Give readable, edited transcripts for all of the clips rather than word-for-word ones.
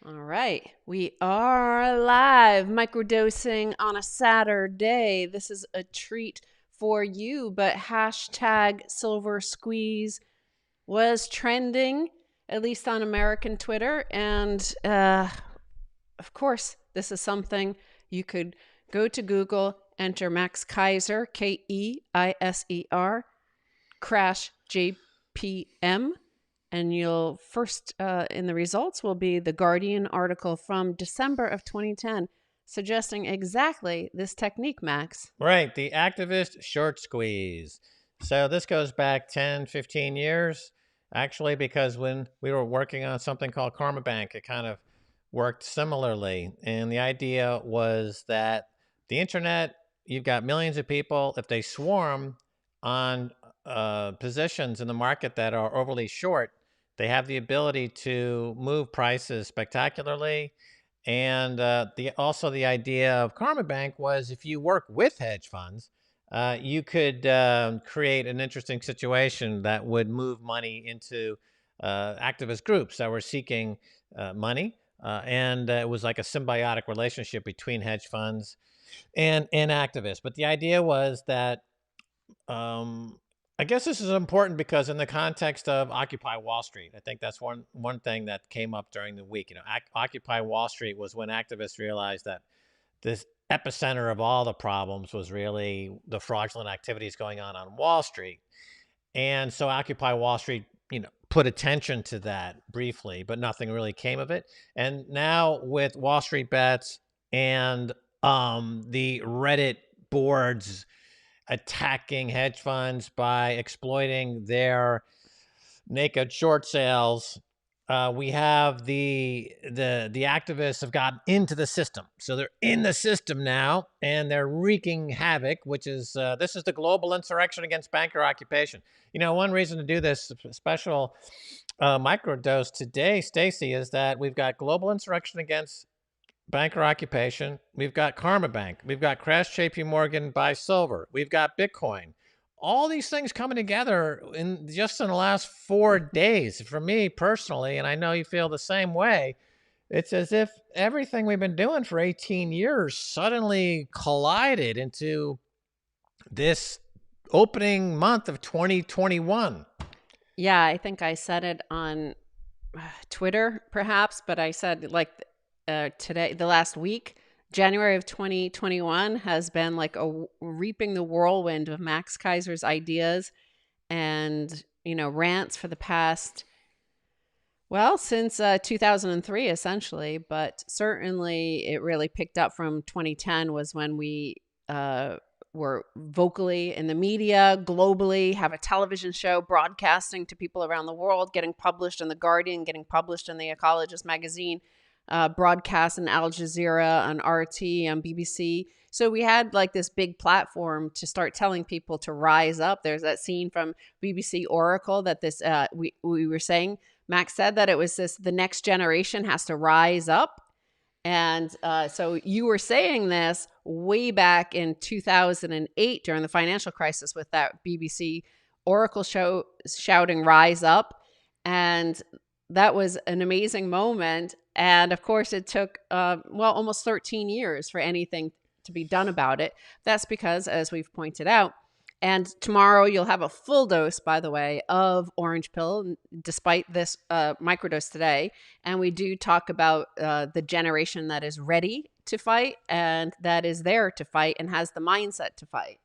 All right, we are live microdosing on a Saturday. This is a treat for you, but hashtag silver squeeze was trending, at least on American Twitter. And of course, this is something you could go to Google, enter Max Kaiser, Keiser, crash JPM, and you'll first in the results will be the Guardian article from December of 2010 suggesting exactly this technique, Max. Right, the activist short squeeze. So this goes back 10, 15 years, actually, because when we were working on something called Karma Bank, it kind of worked similarly. And the idea was that the internet, you've got millions of people, if they swarm on positions in the market that are overly short, they have the ability to move prices spectacularly. And the idea of Karma Bank was if you work with hedge funds, you could create an interesting situation that would move money into activist groups that were seeking money. And it was like a symbiotic relationship between hedge funds and activists. But the idea was that um, I guess this is important because in the context of Occupy Wall Street, I think that's one thing that came up during the week. Occupy Wall Street was when activists realized that this epicenter of all the problems was really the fraudulent activities going on Wall Street. And so Occupy Wall Street, put attention to that briefly, but nothing really came of it. And now with Wall Street bets and the Reddit boards attacking hedge funds by exploiting their naked short sales. We have the activists have gotten into the system, so they're in the system now, and they're wreaking havoc. Which is this is the global insurrection against banker occupation. One reason to do this special microdose today, Stacy, is that we've got global insurrection against banker occupation. We've got Karma Bank. We've got Crash JP Morgan buy silver. We've got Bitcoin. All these things coming together in the last 4 days. For me personally, and I know you feel the same way, it's as if everything we've been doing for 18 years suddenly collided into this opening month of 2021. Yeah, I think I said it on Twitter, perhaps, but I said like today, the last week, January of 2021 has been like a reaping the whirlwind of Max Kaiser's ideas and rants for the past, well, since 2003 essentially, but certainly it really picked up from 2010 was when we were vocally in the media globally, have a television show broadcasting to people around the world, getting published in the Guardian, getting published in the Ecologist magazine, broadcast in Al Jazeera, on RT, on BBC. So we had like this big platform to start telling people to rise up. There's that scene from BBC Oracle that this we were saying. Max said that it was the next generation has to rise up. And so you were saying this way back in 2008 during the financial crisis with that BBC Oracle show shouting "Rise Up," and that was an amazing moment. And of course, it took almost 13 years for anything to be done about it. That's because, as we've pointed out, and tomorrow you'll have a full dose, by the way, of orange pill, despite this microdose today. And we do talk about the generation that is ready to fight and that is there to fight and has the mindset to fight.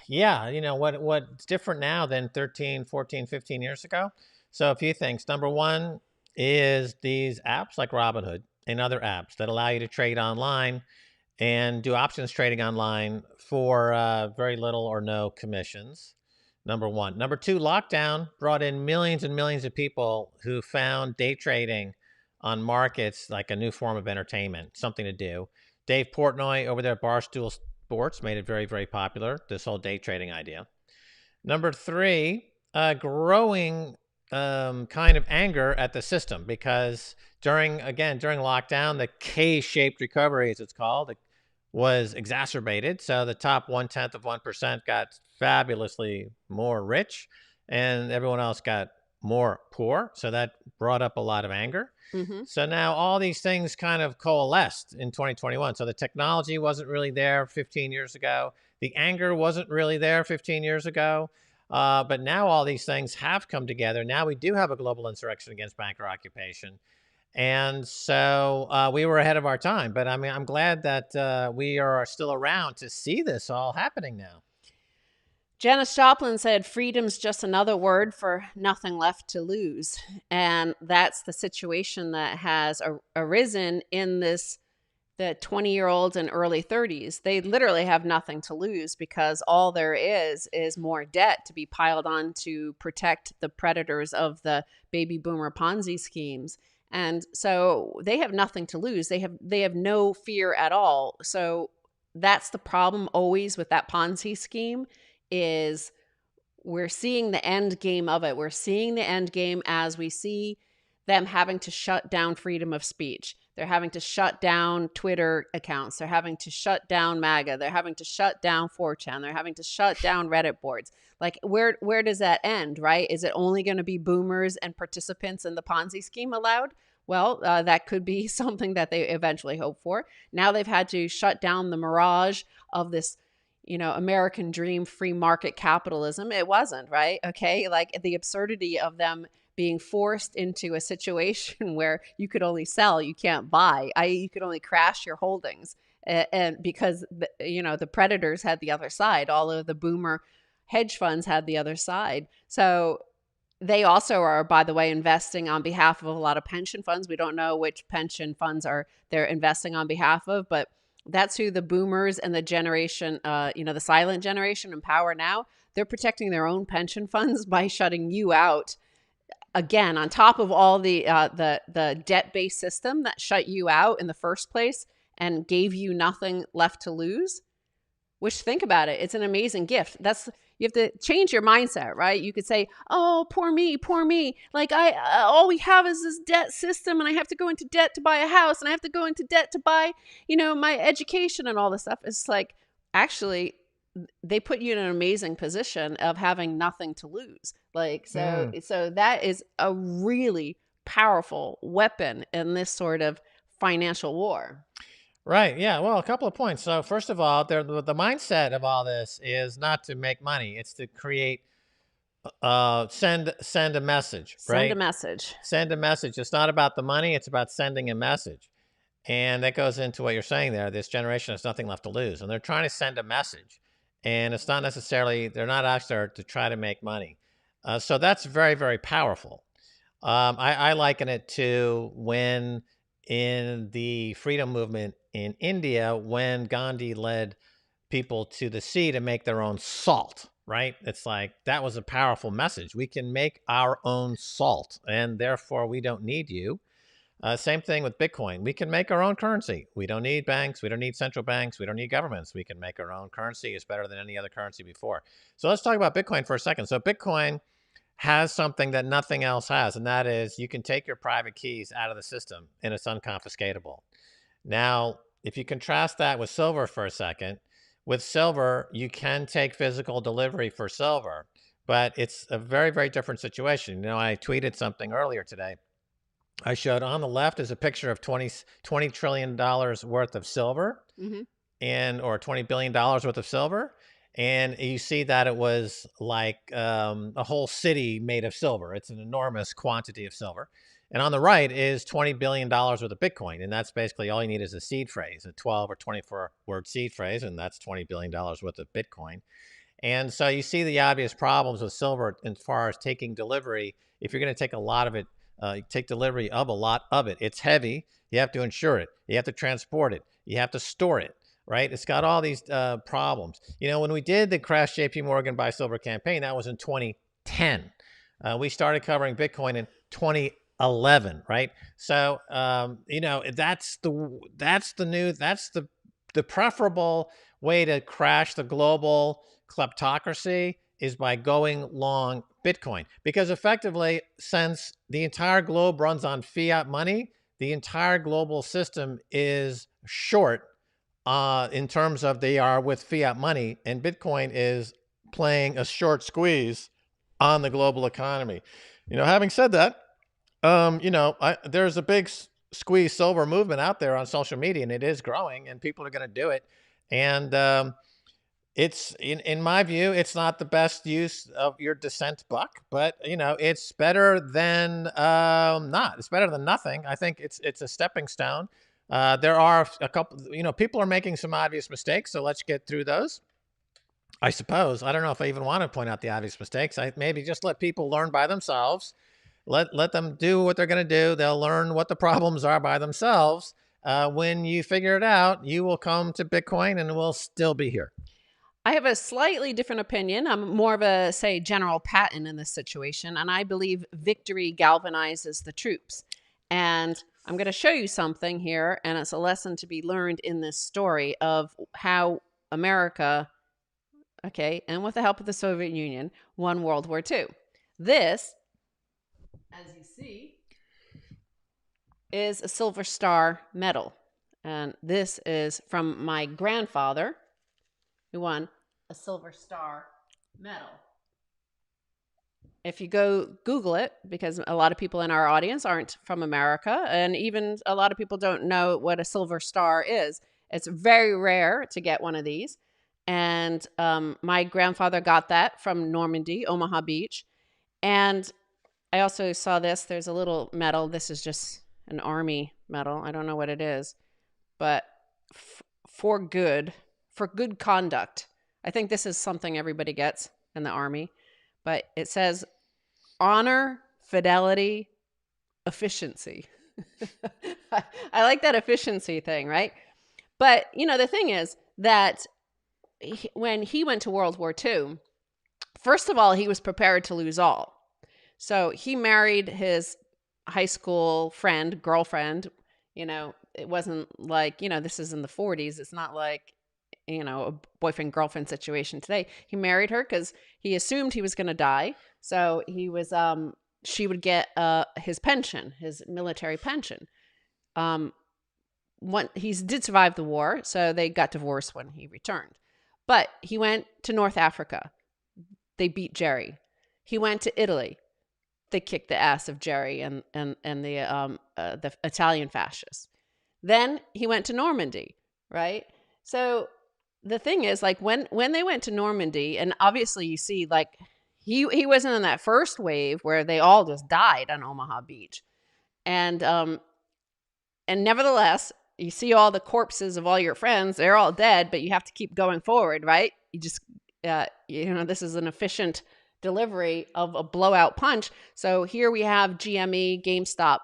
Yeah, what's different now than 13, 14, 15 years ago? So a few things. Number one is these apps like Robinhood and other apps that allow you to trade online and do options trading online for very little or no commissions. Number one. Number two, lockdown brought in millions and millions of people who found day trading on markets like a new form of entertainment, something to do. Dave Portnoy over there at Barstool Sports made it very, very popular, this whole day trading idea. Number three, growing kind of anger at the system because during lockdown, the K-shaped recovery, as it's called, was exacerbated. So the top 1/10 of 1% got fabulously more rich, and everyone else got more poor. So that brought up a lot of anger. Mm-hmm. So now all these things kind of coalesced in 2021. So the technology wasn't really there 15 years ago. The anger wasn't really there 15 years ago. But now all these things have come together. Now we do have a global insurrection against banker occupation. And so we were ahead of our time. But I mean, I'm glad that we are still around to see this all happening now. Janis Joplin said, freedom's just another word for nothing left to lose. And that's the situation that has arisen in this, the 20-year-olds and early 30s. They literally have nothing to lose because all there is more debt to be piled on to protect the predators of the baby boomer Ponzi schemes. And so they have nothing to lose. They have no fear at all. So that's the problem always with that Ponzi scheme, is we're seeing the end game of it. We're seeing the end game as we see them having to shut down freedom of speech. They're having to shut down Twitter accounts. They're having to shut down MAGA. They're having to shut down 4chan. They're having to shut down Reddit boards. Like, where does that end, right? Is it only going to be boomers and participants in the Ponzi scheme allowed? Well, that could be something that they eventually hope for. Now they've had to shut down the mirage of this, American dream, free market capitalism. It wasn't, right? Okay. Like, the absurdity of them being forced into a situation where you could only sell, you can't buy. You could only crash your holdings. And because, the predators had the other side, all of the boomer hedge funds had the other side. So they also are, by the way, investing on behalf of a lot of pension funds. We don't know which pension funds they're investing on behalf of, but that's who the boomers and the generation, the silent generation in power now. They're protecting their own pension funds by shutting you out. Again, on top of all the debt-based system that shut you out in the first place and gave you nothing left to lose. Which, think about it, it's an amazing gift. You have to change your mindset, right? You could say, "Oh, poor me, poor me. Like, all we have is this debt system, and I have to go into debt to buy a house, and I have to go into debt to buy, my education and all this stuff." It's like, actually, they put you in an amazing position of having nothing to lose. Like, so that is a really powerful weapon in this sort of financial war. Right. Yeah. Well, a couple of points. So first of all, the mindset of all this is not to make money. It's to create, send a message, Send a right? message. Send a message. It's not about the money. It's about sending a message. And that goes into what you're saying there. This generation has nothing left to lose, and they're trying to send a message. And it's not necessarily, they're not actually there to try to make money. So that's very, very powerful. I liken it to when in the freedom movement in India, when Gandhi led people to the sea to make their own salt, right? It's like that was a powerful message. We can make our own salt, and therefore we don't need you. Same thing with Bitcoin. We can make our own currency. We don't need banks. We don't need central banks. We don't need governments. We can make our own currency. It's better than any other currency before. So let's talk about Bitcoin for a second. So Bitcoin has something that nothing else has, and that is you can take your private keys out of the system and it's unconfiscatable. Now, if you contrast that with silver for a second, with silver, you can take physical delivery for silver, but it's a very, very different situation. I tweeted something earlier today. I showed on the left is a picture of $20 trillion worth of silver, Mm-hmm. or $20 billion worth of silver. And you see that it was like a whole city made of silver. It's an enormous quantity of silver. And on the right is $20 billion worth of Bitcoin. And that's basically all you need is a seed phrase, a 12 or 24 word seed phrase. And that's $20 billion worth of Bitcoin. And so you see the obvious problems with silver as far as taking delivery. If you're going to take a lot of it, take delivery of a lot of it. It's heavy. You have to insure it. You have to transport it. You have to store it, right? It's got all these problems. When we did the Crash JP Morgan Buy Silver campaign, that was in 2010. We started covering Bitcoin in 2011, right? So, that's the preferable way to crash the global kleptocracy is by going long Bitcoin. Because effectively, since the entire globe runs on fiat money, the entire global system is short in terms of they are with fiat money, and Bitcoin is playing a short squeeze on the global economy. Having said that, there's a big squeeze silver movement out there on social media, and it is growing, and people are going to do it. And it's in my view, it's not the best use of your descent buck, but it's better than not. It's better than nothing. I think it's a stepping stone. There are a couple, people are making some obvious mistakes, so let's get through those. I suppose. I don't know if I even want to point out the obvious mistakes. I maybe just let people learn by themselves. Let them do what they're going to do. They'll learn what the problems are by themselves. When you figure it out, you will come to Bitcoin and we'll still be here. I have a slightly different opinion. I'm more of a, say, General Patton in this situation, and I believe victory galvanizes the troops. And I'm going to show you something here, and it's a lesson to be learned in this story of how America, okay, and with the help of the Soviet Union, won World War II. This, as you see, is a Silver Star medal. And this is from my grandfather, who won a Silver Star medal. If you go Google it, because a lot of people in our audience aren't from America, and even a lot of people don't know what a Silver Star is. It's very rare to get one of these. And my grandfather got that from Normandy, Omaha Beach. And I also saw this. There's a little medal. This is just an army medal. I don't know what it is, but for good conduct. I think this is something everybody gets in the army, but it says honor, fidelity, efficiency. I like that efficiency thing, right? But, the thing is that when he went to World War II, first of all, he was prepared to lose all. So he married his high school girlfriend. It wasn't like, this is in the 40s. It's not like, a boyfriend girlfriend situation today. He married her because he assumed he was going to die. So she would get his pension, his military pension. He did survive the war, so they got divorced when he returned. But he went to North Africa. They beat Jerry. He went to Italy. They kicked the ass of Jerry and the Italian fascists. Then he went to Normandy, right? So the thing is, like, when they went to Normandy, and obviously you see, like, he wasn't in that first wave where they all just died on Omaha Beach. And nevertheless, you see all the corpses of all your friends. They're all dead, but you have to keep going forward, right? You just, this is an efficient delivery of a blowout punch. So here we have GameStop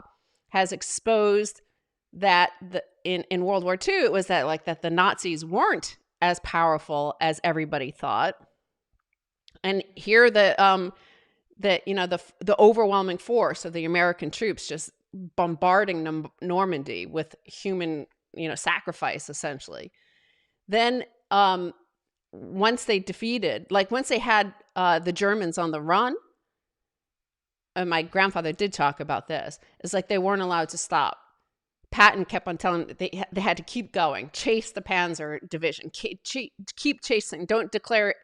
has exposed that in World War II, it was that the Nazis weren't as powerful as everybody thought. And here the overwhelming force of the American troops just bombarding Normandy with human, sacrifice, essentially. Then once they had the Germans on the run, and my grandfather did talk about this, it's like they weren't allowed to stop. Patton kept on telling them they had to keep going, chase the Panzer Division, keep chasing, don't declare it.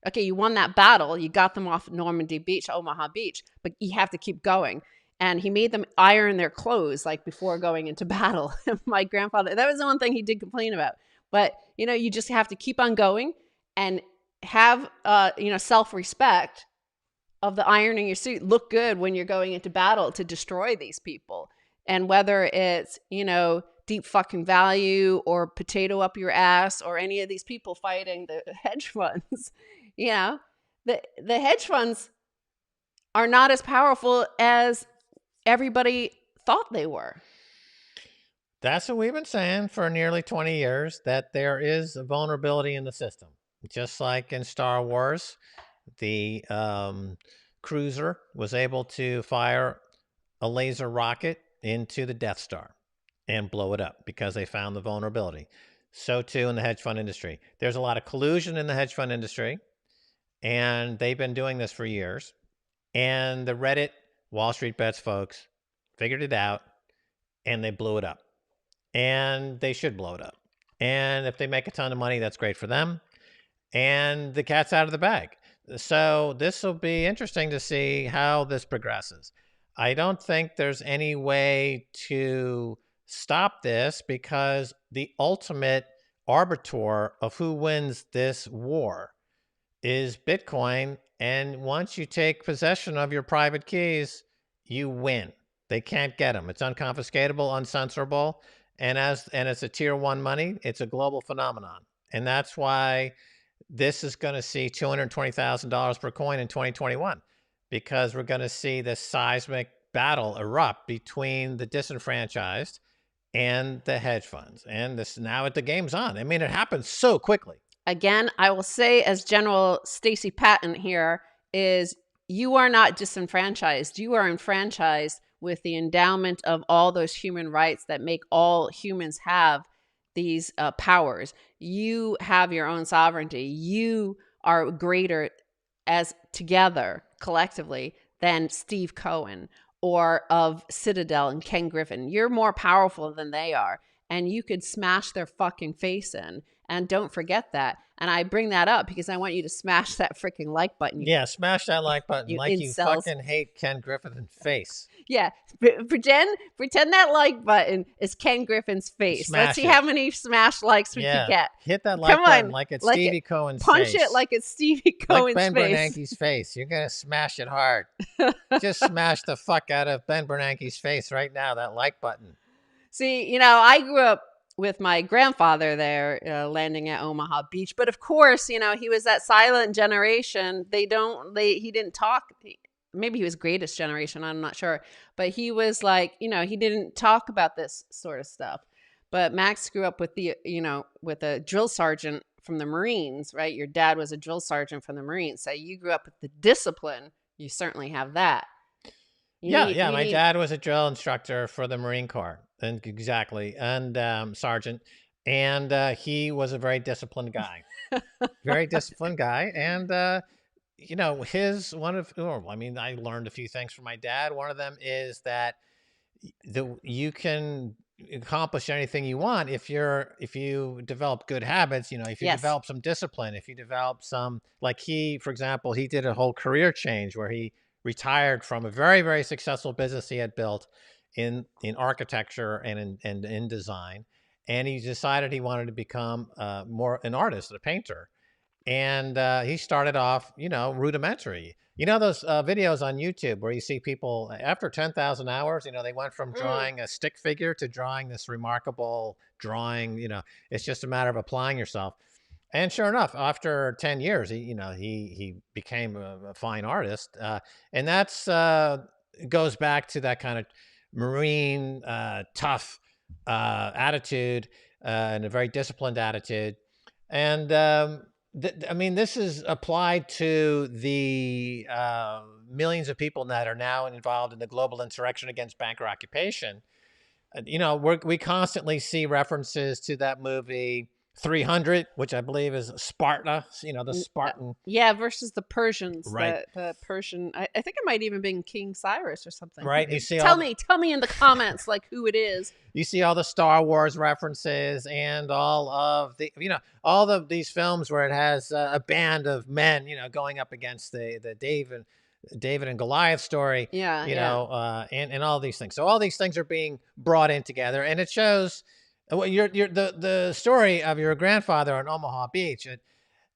Okay, you won that battle, you got them off Normandy Beach, Omaha Beach, but you have to keep going. And he made them iron their clothes before going into battle. My grandfather, that was the one thing he did complain about. But, you just have to keep on going and have, self-respect of the ironing your suit. Look good when you're going into battle to destroy these people. And whether it's, deep fucking value or potato up your ass or any of these people fighting the hedge funds, the hedge funds are not as powerful as everybody thought they were. That's what we've been saying for nearly 20 years, that there is a vulnerability in the system. Just like in Star Wars, the cruiser was able to fire a laser rocket into the Death Star and blow it up because they found the vulnerability. So too in the hedge fund industry. There's a lot of collusion in the hedge fund industry, and they've been doing this for years. And the Reddit Wall Street Bets folks figured it out, and they blew it up. And they should blow it up. And if they make a ton of money, that's great for them. And the cat's out of the bag. So this will be interesting to see how this progresses. I don't think there's any way to stop this because the ultimate arbiter of who wins this war is Bitcoin. And once you take possession of your private keys, you win. They can't get them. It's unconfiscatable, uncensorable, and it's a tier one money. It's a global phenomenon, and that's why this is going to see $220,000 per coin in 2021, because we're going to see this seismic battle erupt between the disenfranchised and the hedge funds. And this now the game's on. I mean, it happens so quickly. Again, I will say, as General Stacy Patton here, is you are not disenfranchised. You are enfranchised with the endowment of all those human rights that make all humans have these powers. You have your own sovereignty. You are greater as together, collectively, than Steve Cohen or of Citadel and Ken Griffin. You're more powerful than they are, and you could smash their fucking face in. And don't forget that. And I bring that up because I want you to smash that freaking like button. Yeah, smash that like button You like you incels. fucking hate Ken Griffin's face. Yeah, pretend that like button is Ken Griffin's face. Let's Smash see it. how many smash likes we could Yeah, get. hit that like Come button on, like it's like Stevie it. Cohen's Punch face. it like it's Stevie Like Cohen's Ben face. Bernanke's face. You're gonna smash it hard. Just smash the fuck out of Ben Bernanke's face right now. That like button. See, I grew up with my grandfather there, landing at Omaha Beach. But of course, he was that silent generation. He didn't talk. Maybe he was greatest generation. I'm not sure. But he was like, he didn't talk about this sort of stuff. But Max grew up with with a drill sergeant from the Marines, right? Your dad was a drill sergeant from the Marines. So you grew up with the discipline. You certainly have that. Yeah. My dad was a drill instructor for the Marine Corps, and exactly, and sergeant, and he was a very disciplined guy, very disciplined guy, and his one of. Oh, I mean, I learned a few things from my dad. One of them is that you can accomplish anything you want if you develop good habits. If you Yes. develop some discipline, if you develop some, like he, for example, he did a whole career change where he retired from a very, very successful business he had built in architecture and in design, and he decided he wanted to become more an artist, a painter. And he started off, rudimentary. Those videos on YouTube where you see people after 10,000 hours, they went from drawing a stick figure to drawing this remarkable drawing. It's just a matter of applying yourself. And sure enough, after 10 years, he became a fine artist. And that's goes back to that kind of Marine tough attitude and a very disciplined attitude. And I mean, this is applied to the millions of people that are now involved in the global insurrection against banker occupation. We constantly see references to that movie 300, which I believe is Sparta, the Spartan. Yeah, versus the Persians. Right. The Persian. I think it might even been King Cyrus or something. Right. You see tell me in the comments like who it is. You see all the Star Wars references and all of the, all of these films where it has a band of men, going up against the David and Goliath story. Yeah. And all these things. So all these things are being brought in together, and it shows the story of your grandfather on Omaha Beach.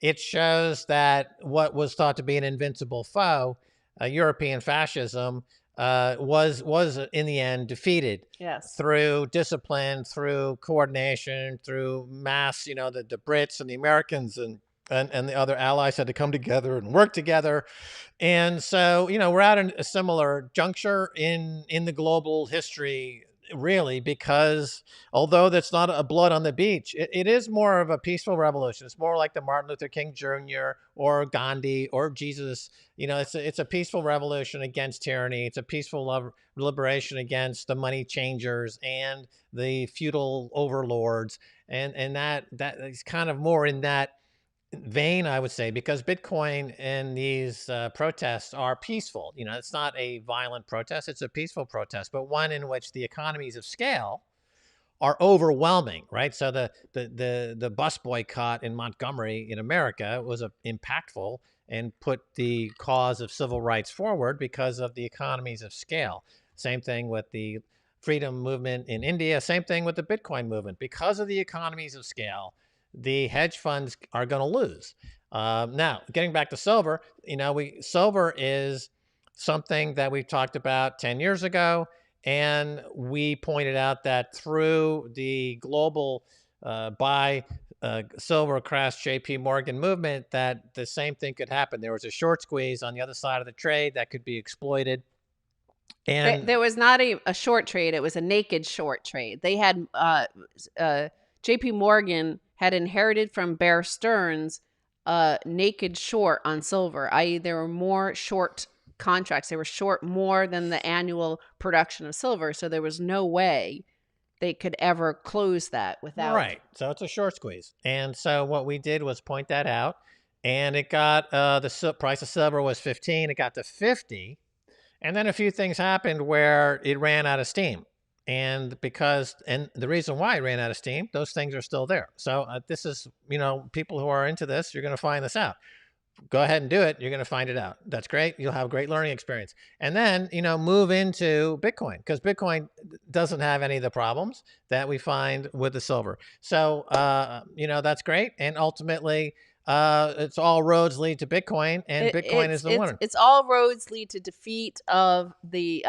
It shows that what was thought to be an invincible foe, European fascism, was in the end defeated. Yes. Through discipline, through coordination, through mass. The Brits and the Americans and the other allies had to come together and work together. And so, we're at a similar juncture in the global history, really, because although that's not a blood on the beach, it is more of a peaceful revolution. It's more like the Martin Luther King Jr. or Gandhi or Jesus. It's a peaceful revolution against tyranny. It's a peaceful liberation against the money changers and the feudal overlords. And that is kind of more in that vein, I would say, because Bitcoin and these protests are peaceful. It's not a violent protest, it's a peaceful protest, but one in which the economies of scale are overwhelming, right? So the bus boycott in Montgomery in America was impactful, and put the cause of civil rights forward because of the economies of scale. Same thing with the freedom movement in India. Same thing with the Bitcoin movement. Because of the economies of scale, the hedge funds are going to lose. Now, getting back to silver, silver is something that we talked about 10 years ago. And we pointed out that through the global buy silver crash JP Morgan movement, that the same thing could happen. There was a short squeeze on the other side of the trade that could be exploited. And There was not a short trade. It was a naked short trade. They had JP Morgan had inherited from Bear Stearns a naked short on silver, i.e. there were more short contracts. They were short more than the annual production of silver. So there was no way they could ever close that without. Right. So it's a short squeeze. And so what we did was point that out. And it got the price of silver was 15. It got to 50. And then a few things happened where it ran out of steam. And the reason why it ran out of steam, those things are still there. So this is, people who are into this, you're going to find this out. Go ahead and do it. You're going to find it out. That's great. You'll have a great learning experience. And then, move into Bitcoin, because Bitcoin doesn't have any of the problems that we find with the silver. So, that's great. And ultimately, it's all roads lead to Bitcoin, and Bitcoin is the winner. It's all roads lead to defeat of the,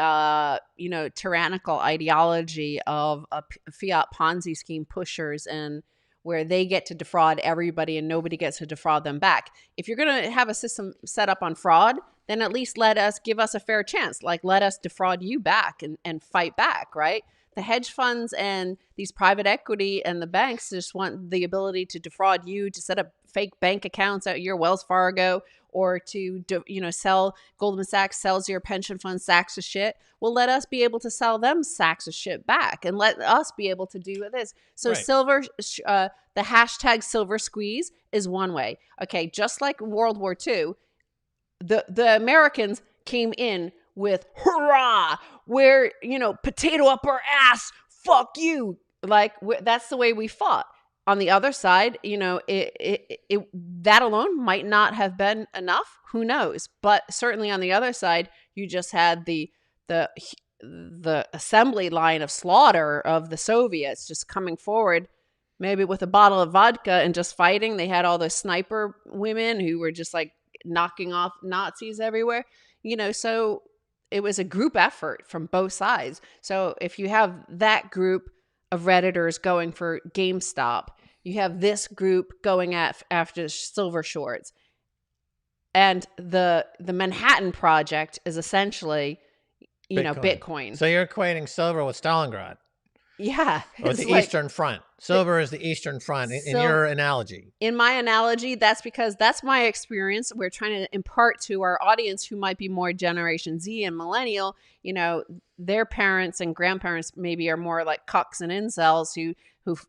tyrannical ideology of fiat Ponzi scheme pushers, and where they get to defraud everybody and nobody gets to defraud them back. If you're going to have a system set up on fraud, then at least give us a fair chance. Like, let us defraud you back and fight back, right? The hedge funds and these private equity and the banks just want the ability to defraud you, to set up fake bank accounts at your Wells Fargo, or to, sell. Goldman Sachs sells your pension fund sacks of shit. Well, let us be able to sell them sacks of shit back, and let us be able to do this. So right. Silver, the hashtag silver squeeze is one way. Okay, just like World War II, the Americans came in with hurrah, where, potato up our ass, fuck you. Like, that's the way we fought. On the other side, that alone might not have been enough. Who knows? But certainly on the other side, you just had the assembly line of slaughter of the Soviets just coming forward, maybe with a bottle of vodka and just fighting. They had all the sniper women who were just like knocking off Nazis everywhere. So it was a group effort from both sides. So if you have that group of Redditors going for GameStop, you have this group going after silver shorts. And the Manhattan Project is essentially, Bitcoin. So you're equating silver with Stalingrad. Yeah. Or the Eastern Front. Silver is the Eastern Front in your analogy. In my analogy, that's because that's my experience. We're trying to impart to our audience who might be more Generation Z and millennial, their parents and grandparents maybe are more like cucks and incels who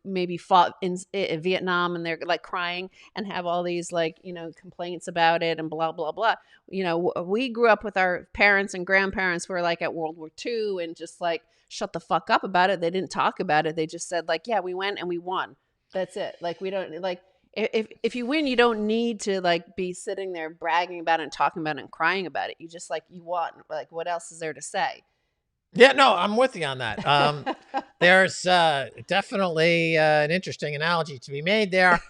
maybe fought in Vietnam, and they're like crying and have all these complaints about it and blah, blah, blah. We grew up with our parents and grandparents who were like at World War II and just like shut the fuck up about it. They didn't talk about it. They just said like, yeah, we went and we won. That's it. Like, we don't like, if you win, you don't need to like be sitting there bragging about it and talking about it and crying about it. You just like, you won. Like, what else is there to say? Yeah, no, I'm with you on that. There's definitely an interesting analogy to be made there.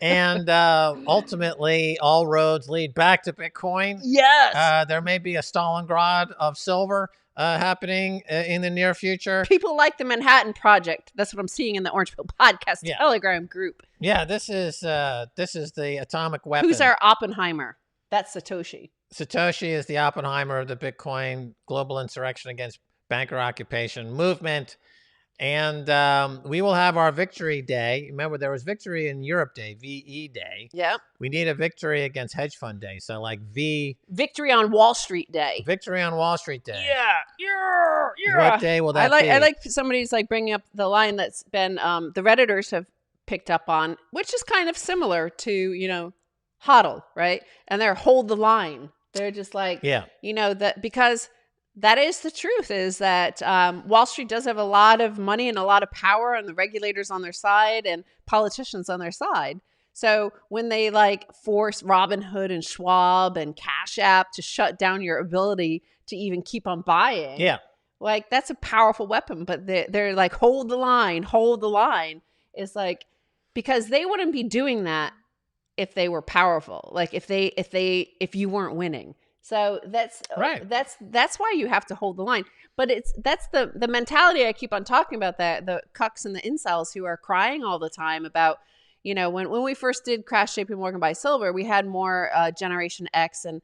And ultimately, all roads lead back to Bitcoin. Yes. There may be a Stalingrad of silver happening in the near future. People like the Manhattan Project. That's what I'm seeing in the Orange Pill Podcast Telegram group. Yeah, this is the atomic weapon. Who's our Oppenheimer? That's Satoshi. Satoshi is the Oppenheimer of the Bitcoin global insurrection against banker occupation movement. And we will have our victory day. Remember, there was victory in Europe Day, VE Day. Yeah. We need a victory against hedge fund day. So like Victory on Wall Street Day. Victory on Wall Street Day. Yeah. What day will that be? I like somebody's like bringing up the line that's been the Redditors have picked up on, which is kind of similar to, HODL, right? And they're hold the line. They're just like, that because that is the truth, is that Wall Street does have a lot of money and a lot of power, and the regulators on their side and politicians on their side. So when they like force Robinhood and Schwab and Cash App to shut down your ability to even keep on buying, Yeah. like that's a powerful weapon. But they're like, hold the line, hold the line. It's like, because they wouldn't be doing that if they were powerful, like if you weren't winning. So Right. that's why you have to hold the line. But that's the mentality I keep on talking about, that the cucks and the incels who are crying all the time about, when we first did Crash JP Morgan buy Silver, we had more Generation X and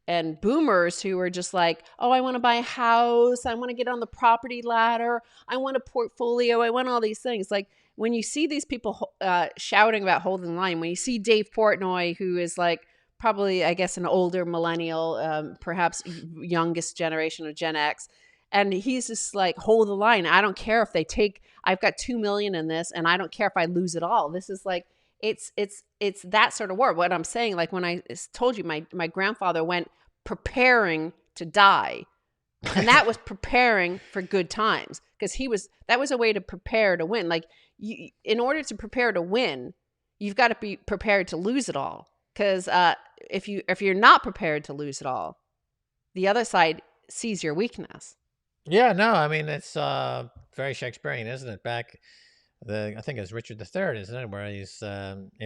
and boomers who were just like, oh, I want to buy a house, I want to get on the property ladder, I want a portfolio, I want all these things. Like, when you see these people shouting about holding the line, when you see Dave Portnoy, who is like probably, I guess, an older millennial, perhaps youngest generation of Gen X, and he's just like, hold the line. I don't care if they take, I've got 2 million in this, and I don't care if I lose it all. This is like, it's that sort of war. What I'm saying, like when I told you my grandfather went preparing to die, and that was preparing for good times, because that was a way to prepare to win. Like, in order to prepare to win, you've got to be prepared to lose it all. Because if you're not prepared to lose it all, the other side sees your weakness. Yeah, no, I mean it's very Shakespearean, isn't it? I think it's Richard III, isn't it? Where he's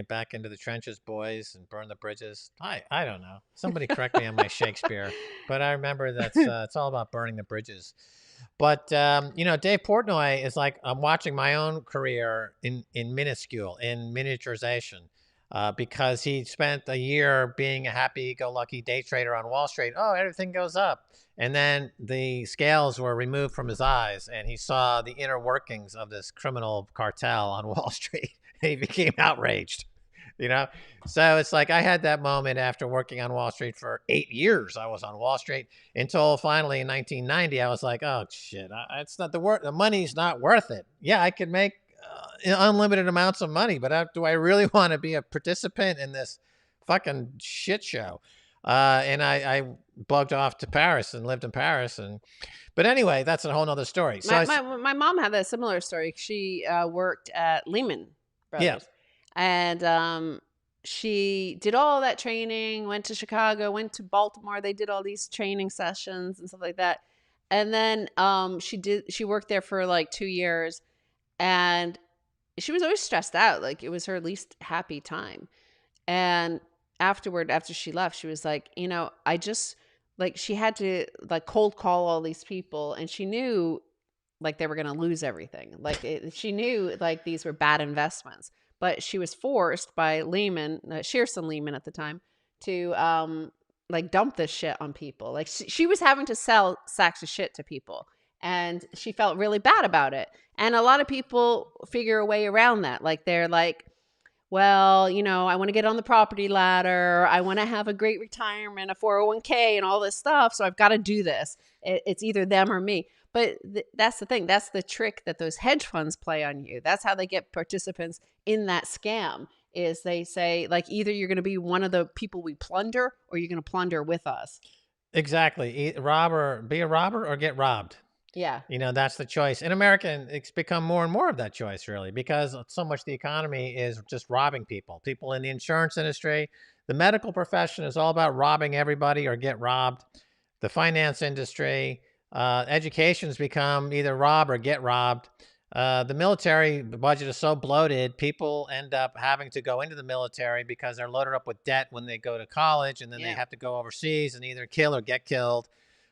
back into the trenches, boys, and burn the bridges. I don't know. Somebody correct me on my Shakespeare, but I remember that's it's all about burning the bridges. But Dave Portnoy is like, I'm watching my own career in minuscule, in miniaturization, because he spent a year being a happy-go-lucky day trader on Wall Street. Oh, everything goes up. And then the scales were removed from his eyes, and he saw the inner workings of this criminal cartel on Wall Street. And he became outraged, you know? So it's like I had that moment after working on Wall Street for 8 years. I was on Wall Street until finally in 1990, I was like, oh, shit, it's not the money's not worth it. Yeah, I could make unlimited amounts of money, but do I really want to be a participant in this fucking shit show? And I bugged off to Paris and lived in Paris. But anyway, that's a whole nother story. So My mom had a similar story. She worked at Lehman yeah, Brothers, and she did all that training. Went to Chicago, went to Baltimore. They did all these training sessions and stuff like that. And then she worked there for like 2 years, and she was always stressed out. Like, it was her least happy time. And after she left, she was like, I just, like, she had to like cold call all these people, and she knew like they were going to lose everything. Like, she knew like these were bad investments, but she was forced by Lehman, Shearson Lehman at the time, to like dump this shit on people. Like, she was having to sell sacks of shit to people, and she felt really bad about it. And a lot of people figure a way around that. Like, they're like, well, I want to get on the property ladder. I want to have a great retirement, a 401k, and all this stuff. So I've got to do this. It's either them or me. But that's the thing. That's the trick that those hedge funds play on you. That's how they get participants in that scam. Is they say, like, either you're going to be one of the people we plunder, or you're going to plunder with us. exactly. Be a robber or get robbed. Yeah. That's the choice. In America, and it's become more and more of that choice, really, because so much the economy is just robbing people. People in the insurance industry, the medical profession is all about robbing everybody or get robbed. The finance industry, education's become either rob or get robbed. The military budget is so bloated, people end up having to go into the military because they're loaded up with debt when they go to college, and then they have to go overseas and either kill or get killed.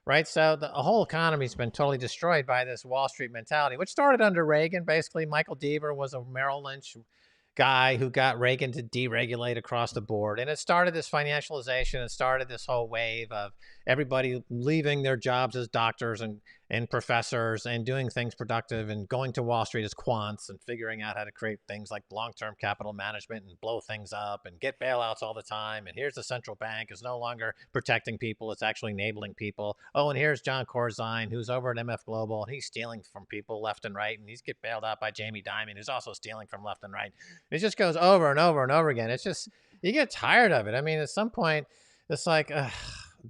Right. So the whole economy's been totally destroyed by this Wall Street mentality, which started under Reagan. Basically, Michael Deaver was a Merrill Lynch guy who got Reagan to deregulate across the board. And it started this financialization. It started this whole wave of everybody leaving their jobs as doctors and professors and doing things productive and going to Wall Street as quants and figuring out how to create things like long-term capital management and blow things up and get bailouts all the time. And here's the central bank is no longer protecting people. It's actually enabling people. Oh, and here's John Corzine, who's over at MF Global, and he's stealing from people left and right. And he's get bailed out by Jamie Dimon, who's also stealing from left and right. It just goes over and over and over again. It's just, you get tired of it. I mean, at some point, it's like,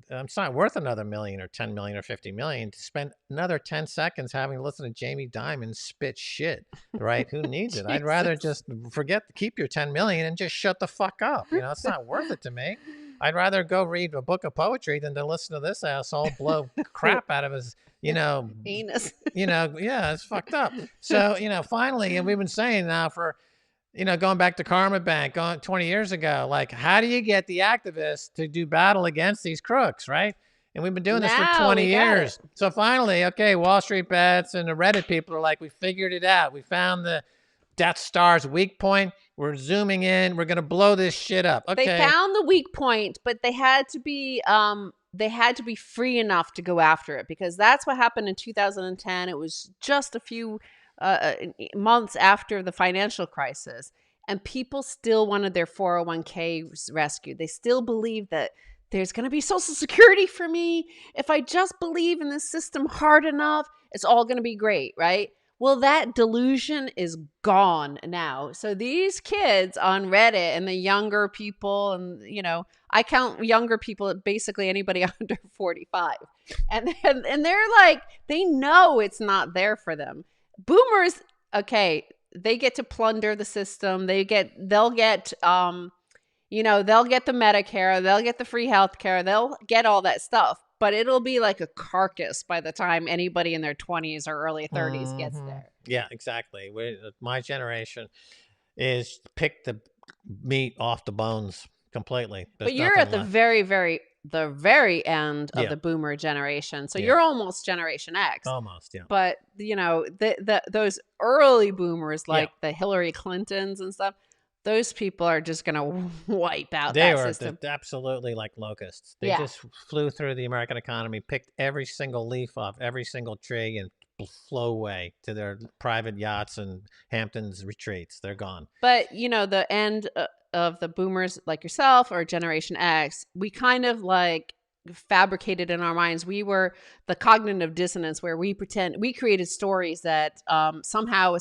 it's not worth another million or 10 million or 50 million to spend another 10 seconds having to listen to Jamie Dimon spit shit, right? Who needs it? I'd rather Jesus. just keep your 10 million and just shut the fuck up. It's not worth it to me. I'd rather go read a book of poetry than to listen to this asshole blow crap out of his, you know, Anus. yeah, it's fucked up. So, finally, and we've been saying now for, going back to Karma Bank, going 20 years ago, like, how do you get the activists to do battle against these crooks, right? And we've been doing this for Now 20 we got it. years. So finally, okay, Wall Street Bets and the Reddit people are like, we figured it out. We found the Death Star's weak point. We're zooming in. We're going to blow this shit up. They Okay. found the weak point, but they had to be free enough to go after it, because that's what happened in 2010. It was just a few months after the financial crisis, and people still wanted their 401k rescued. They still believed that there's going to be Social Security for me. If I just believe in this system hard enough, it's all going to be great, right? Well, that delusion is gone now. So these kids on Reddit and the younger people, and I count younger people at basically anybody under 45. And they're like, they know it's not there for them. Boomers, okay, they get to plunder the system. They'll get they'll get the Medicare, they'll get the free healthcare, they'll get all that stuff. But it'll be like a carcass by the time anybody in their 20s or early 30s gets there. Yeah, exactly. My generation is pick the meat off the bones completely. But you're at the very end of the boomer generation. So you're almost Generation X. Almost, yeah. But, those early boomers, like the Hillary Clintons and stuff, those people are just going to wipe out that system. They were absolutely like locusts. They just flew through the American economy, picked every single leaf off every single tree, and flew away to their private yachts and Hamptons retreats. They're gone. But, the end of the boomers like yourself or Generation X, we kind of like fabricated in our minds. We were the cognitive dissonance where we created stories that somehow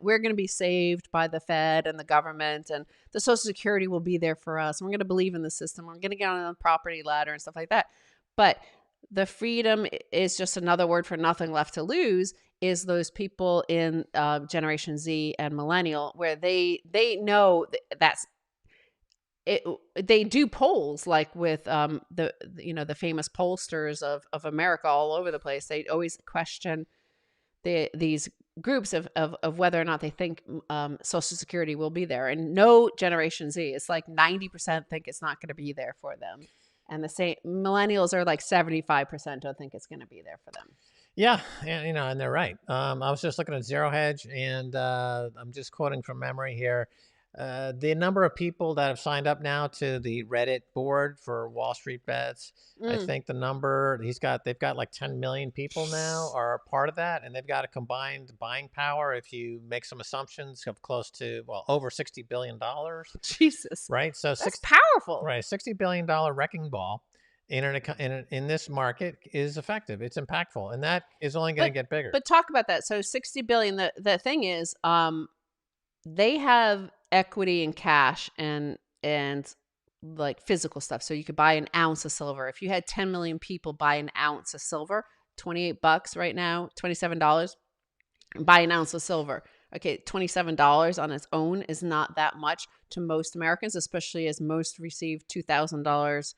we're going to be saved by the Fed and the government, and the Social Security will be there for us. And we're going to believe in the system. We're going to get on the property ladder and stuff like that. But the freedom is just another word for nothing left to lose, is those people in Generation Z and Millennial, where they know that's it. They do polls like with the famous pollsters of America all over the place. They always question these groups of whether or not they think Social Security will be there. And no Generation Z, it's like 90% think it's not going to be there for them. And the same millennials are like 75% don't think it's going to be there for them. Yeah, and they're right. I was just looking at Zero Hedge, and I'm just quoting from memory here. The number of people that have signed up now to the Reddit board for Wall Street Bets, I think the number they've got like 10 million people now are part of that, and they've got a combined buying power, if you make some assumptions, of close to over $60 billion. Jesus, right? So that's powerful, right? $60 billion wrecking ball in this market is effective. It's impactful, and that is only going to get bigger. But talk about that. So 60 billion. The thing is, they have equity and cash and like physical stuff. So you could buy an ounce of silver. If you had 10 million people buy an ounce of silver, $28 right now, $27, buy an ounce of silver. Okay, $27 on its own is not that much to most Americans, especially as most receive $2,000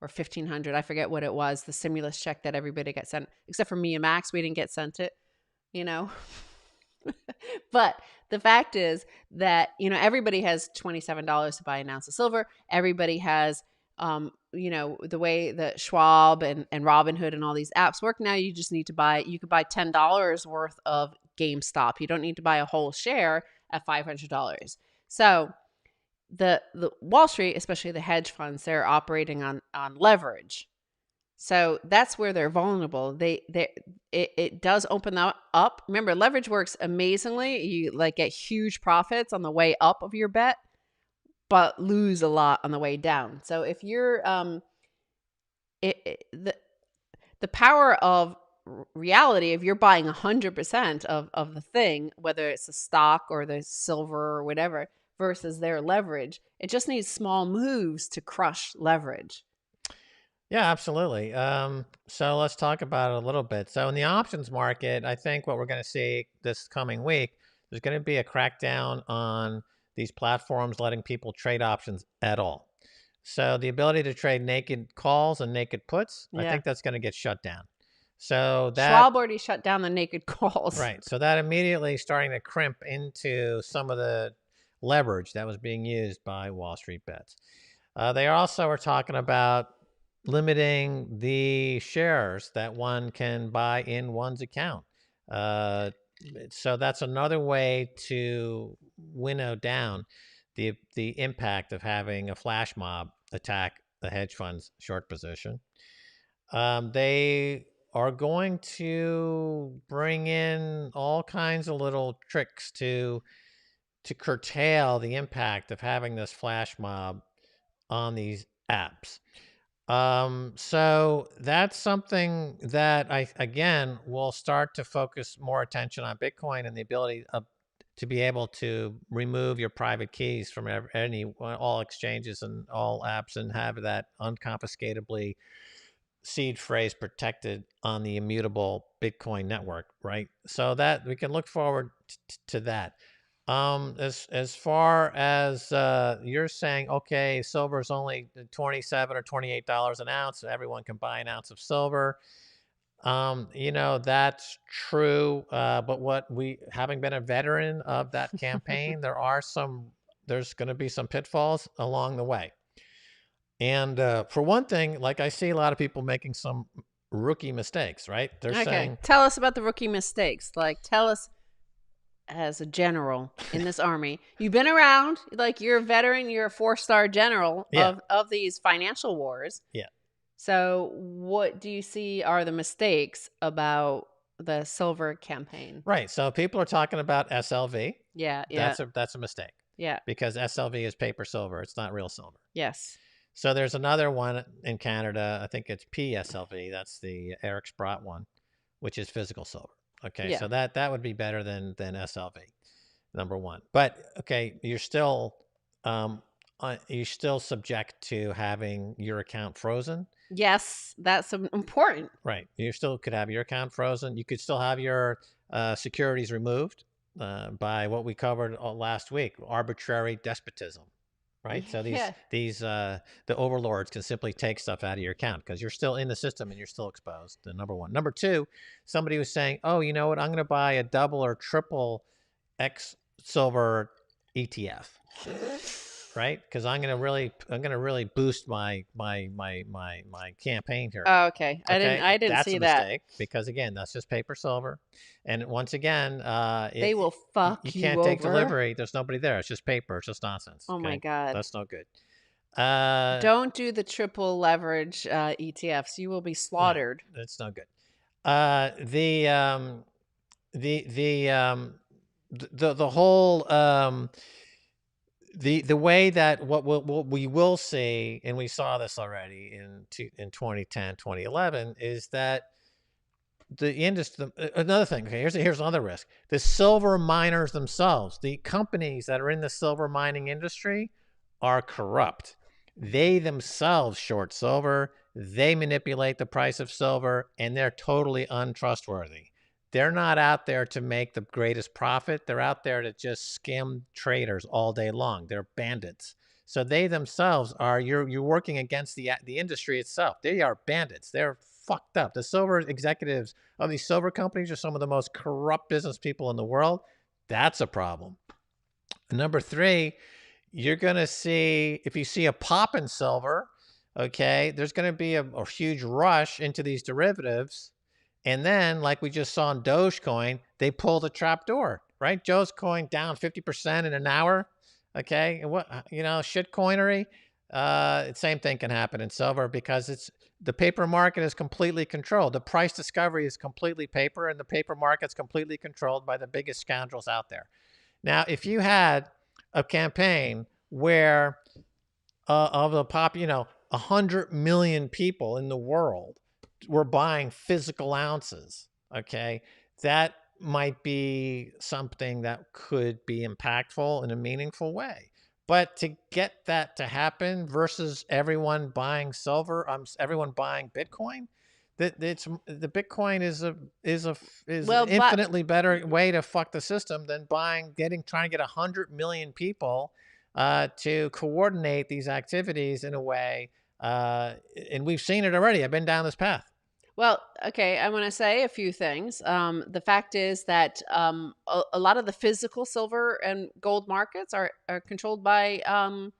or $1,500. I forget what it was, the stimulus check that everybody got sent, except for me and Max. We didn't get sent it, But the fact is that, everybody has $27 to buy an ounce of silver. Everybody has, the way that Schwab and Robinhood and all these apps work now, you just need to you could buy $10 worth of GameStop. You don't need to buy a whole share at $500. So the Wall Street, especially the hedge funds, they're operating on leverage. So that's where they're vulnerable. It does open that up. Remember, leverage works amazingly. You get huge profits on the way up of your bet, but lose a lot on the way down. So if you're the power of reality, if you're buying 100% of the thing, whether it's a stock or the silver or whatever, versus their leverage, it just needs small moves to crush leverage. Yeah, absolutely. So let's talk about it a little bit. So in the options market, I think what we're going to see this coming week, there's going to be a crackdown on these platforms letting people trade options at all. So the ability to trade naked calls and naked puts, I Yeah. think that's going to get shut down. So that Schwab already shut down the naked calls. right. So that immediately starting to crimp into some of the leverage that was being used by Wall Street bets. They also are talking about limiting the shares that one can buy in one's account. Uh, so that's another way to winnow down the impact of having a flash mob attack the hedge fund's short position. They are going to bring in all kinds of little tricks to curtail the impact of having this flash mob on these apps. So that's something that I again will start to focus more attention on Bitcoin and the ability of to be able to remove your private keys from any all exchanges and all apps and have that unconfiscatably seed phrase protected on the immutable Bitcoin network, right? So that we can look forward to that. As far as you're saying, okay, silver is only $27 or $28 an ounce. Everyone can buy an ounce of silver. That's true. But what we, having been a veteran of that campaign, there's going to be some pitfalls along the way. And for one thing, like I see a lot of people making some rookie mistakes, right? They're Okay. saying, Tell us about the rookie mistakes. Like, tell us as a general in this army. You've been around, like you're a veteran, you're a 4-star general yeah, of these financial wars. yeah, So, what do you see are the mistakes about the silver campaign? right. So people are talking about SLV. Yeah, yeah, That's a mistake yeah. because SLV is paper silver. It's not real silver. Yes. So there's another one in Canada. I think it's PSLV. That's the Eric Sprott one, which is physical silver. Okay, Yeah. so that would be better than SLV, number one. But okay, um, you're still subject to having your account frozen. Yes, that's important. Right. You still could have your account frozen. You could still have your securities removed by what we covered last week, arbitrary despotism. Right. So Yeah. the overlords can simply take stuff out of your account because you're still in the system and you're still exposed. The number one. Number two, somebody was saying, "Oh, you know what? I'm going to buy a double or triple X silver ETF." Right? Because I'm gonna really boost my campaign here. Oh, okay. Okay, I didn't that's see a that. mistake because again, that's just paper silver, and once again, They will you fuck you can't take over. delivery. There's nobody there. It's just paper. It's just nonsense. Oh my Okay, god. that's no good. Uh, Don't do the triple leverage ETFs. You will be no, slaughtered. that's no good. Uh, the um, the the whole the way that what we will see, and we saw this already in 2010 2011, is that the industry. Another thing. Okay, here's another risk. The silver miners themselves, the companies that are in the silver mining industry, are corrupt. They themselves short silver. They manipulate the price of silver, and they're totally untrustworthy. They're not out there to make the greatest profit. They're out there to just skim traders all day long. They're bandits. So they themselves are you're working against the industry itself. They are bandits. They're fucked up. The silver executives of these silver companies are some of the most corrupt business people in the world. That's a problem. Number three, you're going to see, if you see a pop in silver, okay, there's going to be a huge rush into these derivatives. And then, like we just saw in Dogecoin, they pull the trap door, right? Dogecoin down 50% in an hour. Okay. And what, shit coinery. Same thing can happen in silver because the paper market is completely controlled. The price discovery is completely paper, and the paper market's completely controlled by the biggest scoundrels out there. Now, if you had a campaign where of the 100 million people in the world were buying physical ounces, okay, that might be something that could be impactful in a meaningful way. But to get that to happen versus everyone buying silver, everyone buying Bitcoin, that it's the Bitcoin is Well, but infinitely better way to fuck the system than trying to get 100 million people to coordinate these activities in a way. And we've seen it already. I've been down this path. Well, okay, I want to say a few things. The fact is that a lot of the physical silver and gold markets are controlled by, mom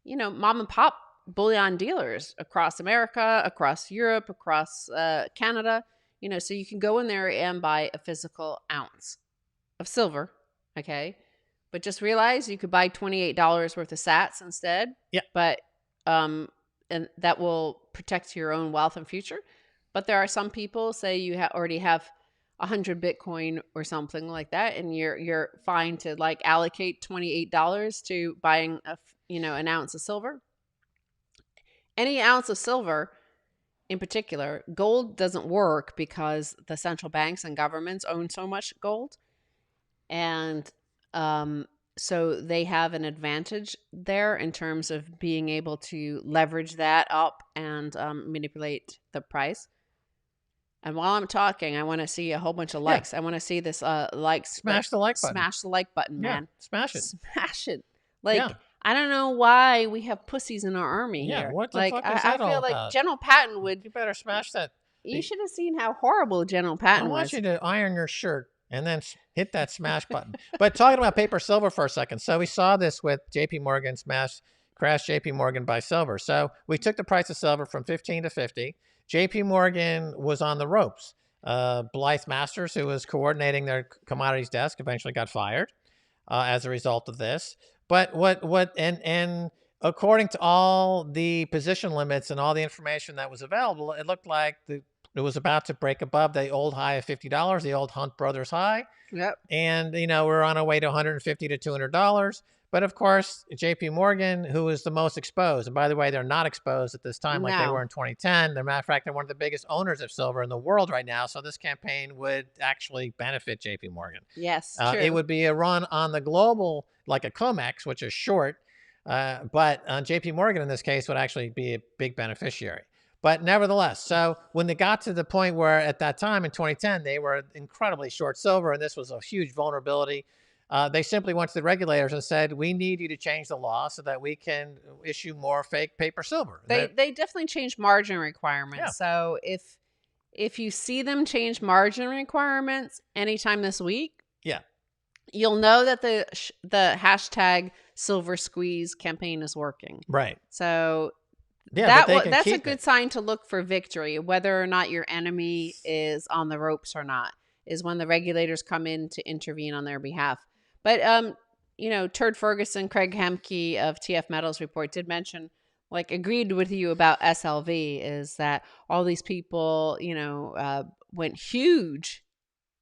and pop bullion dealers across America, across Europe, across Canada. So you can go in there and buy a physical ounce of silver, okay? But just realize you could buy $28 worth of sats instead. Yeah. But and that will protect your own wealth and future. But there are some people, say you already have 100 Bitcoin or something like that, and you're fine to like allocate $28 to buying an ounce of silver. Any ounce of silver in particular, gold doesn't work because the central banks and governments own so much gold. And so they have an advantage there in terms of being able to leverage that up and manipulate the price. And while I'm talking, I want to see a whole bunch of Yeah. likes. I want to see this Smash the like button. Smash the like button, Yeah. man. Smash it. Smash it. Like, Yeah. I don't know why we have pussies in our army Yeah, here. what the like, fuck is I that all feel like about? General Patton would. You better smash that. You should have seen how horrible General Patton I want was. you to iron your shirt and then hit that smash button. But talking about paper silver for a second. So we saw this with JP Morgan crash JP Morgan by silver. So we took the price of silver from 15 to 50. JP Morgan was on the ropes. Blythe Masters, who was coordinating their commodities desk, eventually got fired as a result of this. But and according to all the position limits and all the information that was available, it looked like it was about to break above the old high of $50, the old Hunt Brothers high. Yep. And, we're on our way to $150 to $200. But of course, JP Morgan, who is the most exposed, and by the way, they're not exposed at this time like they were in 2010. As a matter of fact, they're one of the biggest owners of silver in the world right now. So this campaign would actually benefit JP Morgan. Yes, true. It would be a run on the global, like a COMEX, which is short. But JP Morgan in this case would actually be a big beneficiary. But nevertheless, so when they got to the point where at that time in 2010, they were incredibly short silver, and this was a huge vulnerability, they simply went to the regulators and said, we need you to change the law so that we can issue more fake paper silver. They definitely changed margin requirements. Yeah. So if you see them change margin requirements anytime this week, yeah, you'll know that the hashtag silver squeeze campaign is working. Right. So yeah, that's a good sign to look for victory. Whether or not your enemy is on the ropes or not is when the regulators come in to intervene on their behalf. But Turd Ferguson, Craig Hemke of TF Metals Report did mention, like, agreed with you about SLV, is that all these people went huge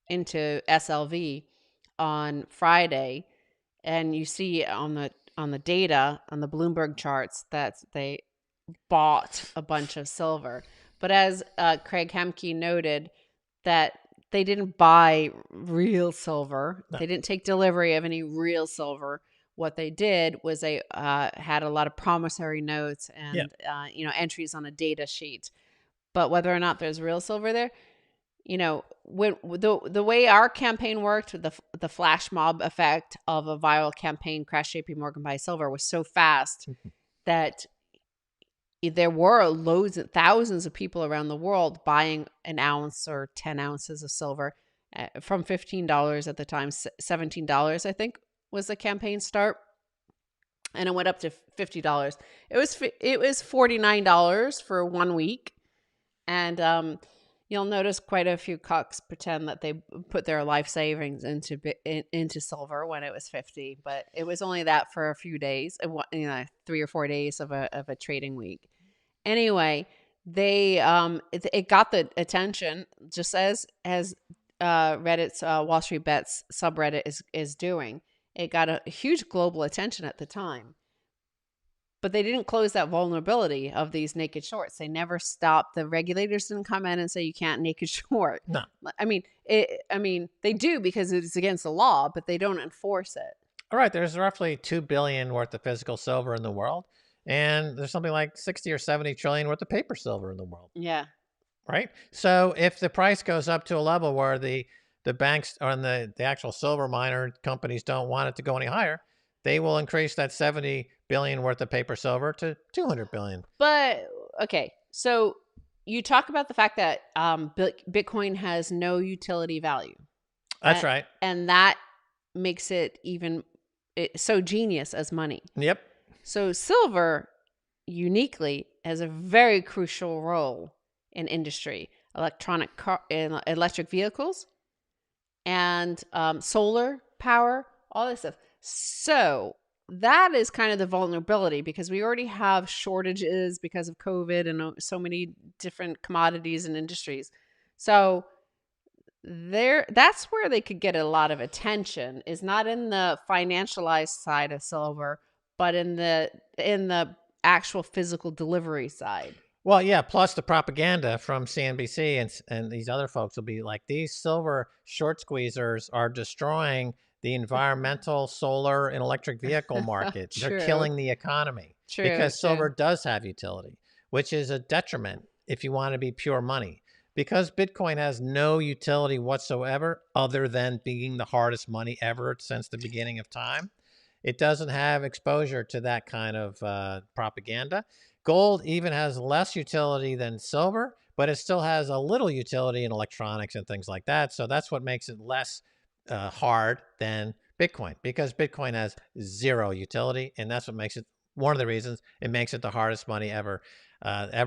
into SLV on Friday, and you see on the data on the Bloomberg charts that they bought a bunch of silver. But as Craig Hemke noted, that they didn't buy real silver. No. They didn't take delivery of any real silver. What they did was they had a lot of promissory notes and entries on a data sheet. But whether or not there's real silver there, when the way our campaign worked, the flash mob effect of a viral campaign, crash JP Morgan buy silver, was so fast that there were thousands of people around the world buying an ounce or 10 ounces of silver from $15 at the time, $17, I think, was the campaign start. And it went up to $50. It was $49 for 1 week. And you'll notice quite a few cucks pretend that they put their life savings into silver when it was $50. But it was only that for a few days, 3 or 4 days of a trading week. Anyway, they it got the attention, just as Reddit's Wall Street Bets subreddit is doing. It got a huge global attention at the time. But they didn't close that vulnerability of these naked shorts. They never stopped. The regulators didn't come in and say you can't naked short. No. I mean, they do because it's against the law, but they don't enforce it. All right, there's roughly 2 billion worth of physical silver in the world, and there's something like 60 or 70 trillion worth of paper silver in the world. Yeah. Right? So if the price goes up to a level where the banks or the actual silver miner companies don't want it to go any higher, they will increase that 70 billion worth of paper silver to 200 billion. But okay, so you talk about the fact that Bitcoin has no utility value, That's right. and that makes it even so genius as money. Yep. So silver uniquely has a very crucial role in industry, in electric vehicles, and solar power, all this stuff. So that is kind of the vulnerability because we already have shortages because of COVID and so many different commodities and industries. So that's where they could get a lot of attention, is not in the financialized side of silver, but in the actual physical delivery side. Well, yeah, plus the propaganda from CNBC and these other folks will be like, these silver short squeezers are destroying the environmental, solar, and electric vehicle market. They're True. killing the economy True. because silver does have utility, which is a detriment if you want to be pure money. Because Bitcoin has no utility whatsoever other than being the hardest money ever since the beginning of time, it doesn't have exposure to that kind of propaganda. Gold even has less utility than silver, but it still has a little utility in electronics and things like that. So that's what makes it less hard than Bitcoin, because Bitcoin has zero utility, and that's what makes it one of the reasons it makes it the hardest money ever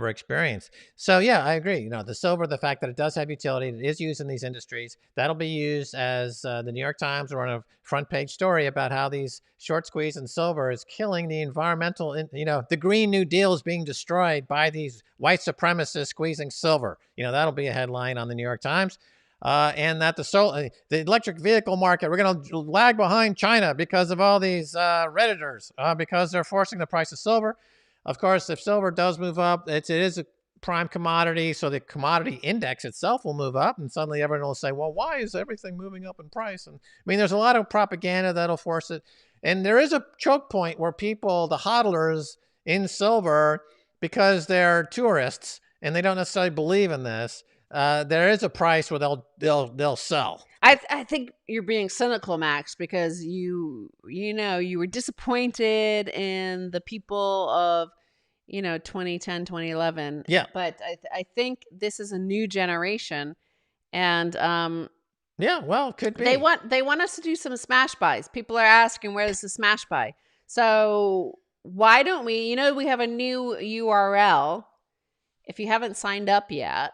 experienced. So yeah, I agree. You know, the silver, the fact that it does have utility, it is used in these industries, that'll be used as the New York Times will run a front page story about how these short squeeze and silver is killing the environmental, the Green New Deal is being destroyed by these white supremacists squeezing silver. That'll be a headline on the New York Times. And that the electric vehicle market, we're going to lag behind China because of all these Redditors, because they're forcing the price of silver. Of course, if silver does move up, it is a prime commodity, so the commodity index itself will move up, and suddenly everyone will say, well, why is everything moving up in price? And I mean, there's a lot of propaganda that'll force it. And there is a choke point where people, the hodlers in silver, because they're tourists and they don't necessarily believe in this, there is a price where they'll sell. I think you're being cynical, Max, because you were disappointed in the people of 2010, 2011. Yeah. But I think this is a new generation, and yeah, well, it could be. they want us to do some smash buys. People are asking, where is the smash buy? So why don't we? We have a new URL. If you haven't signed up yet.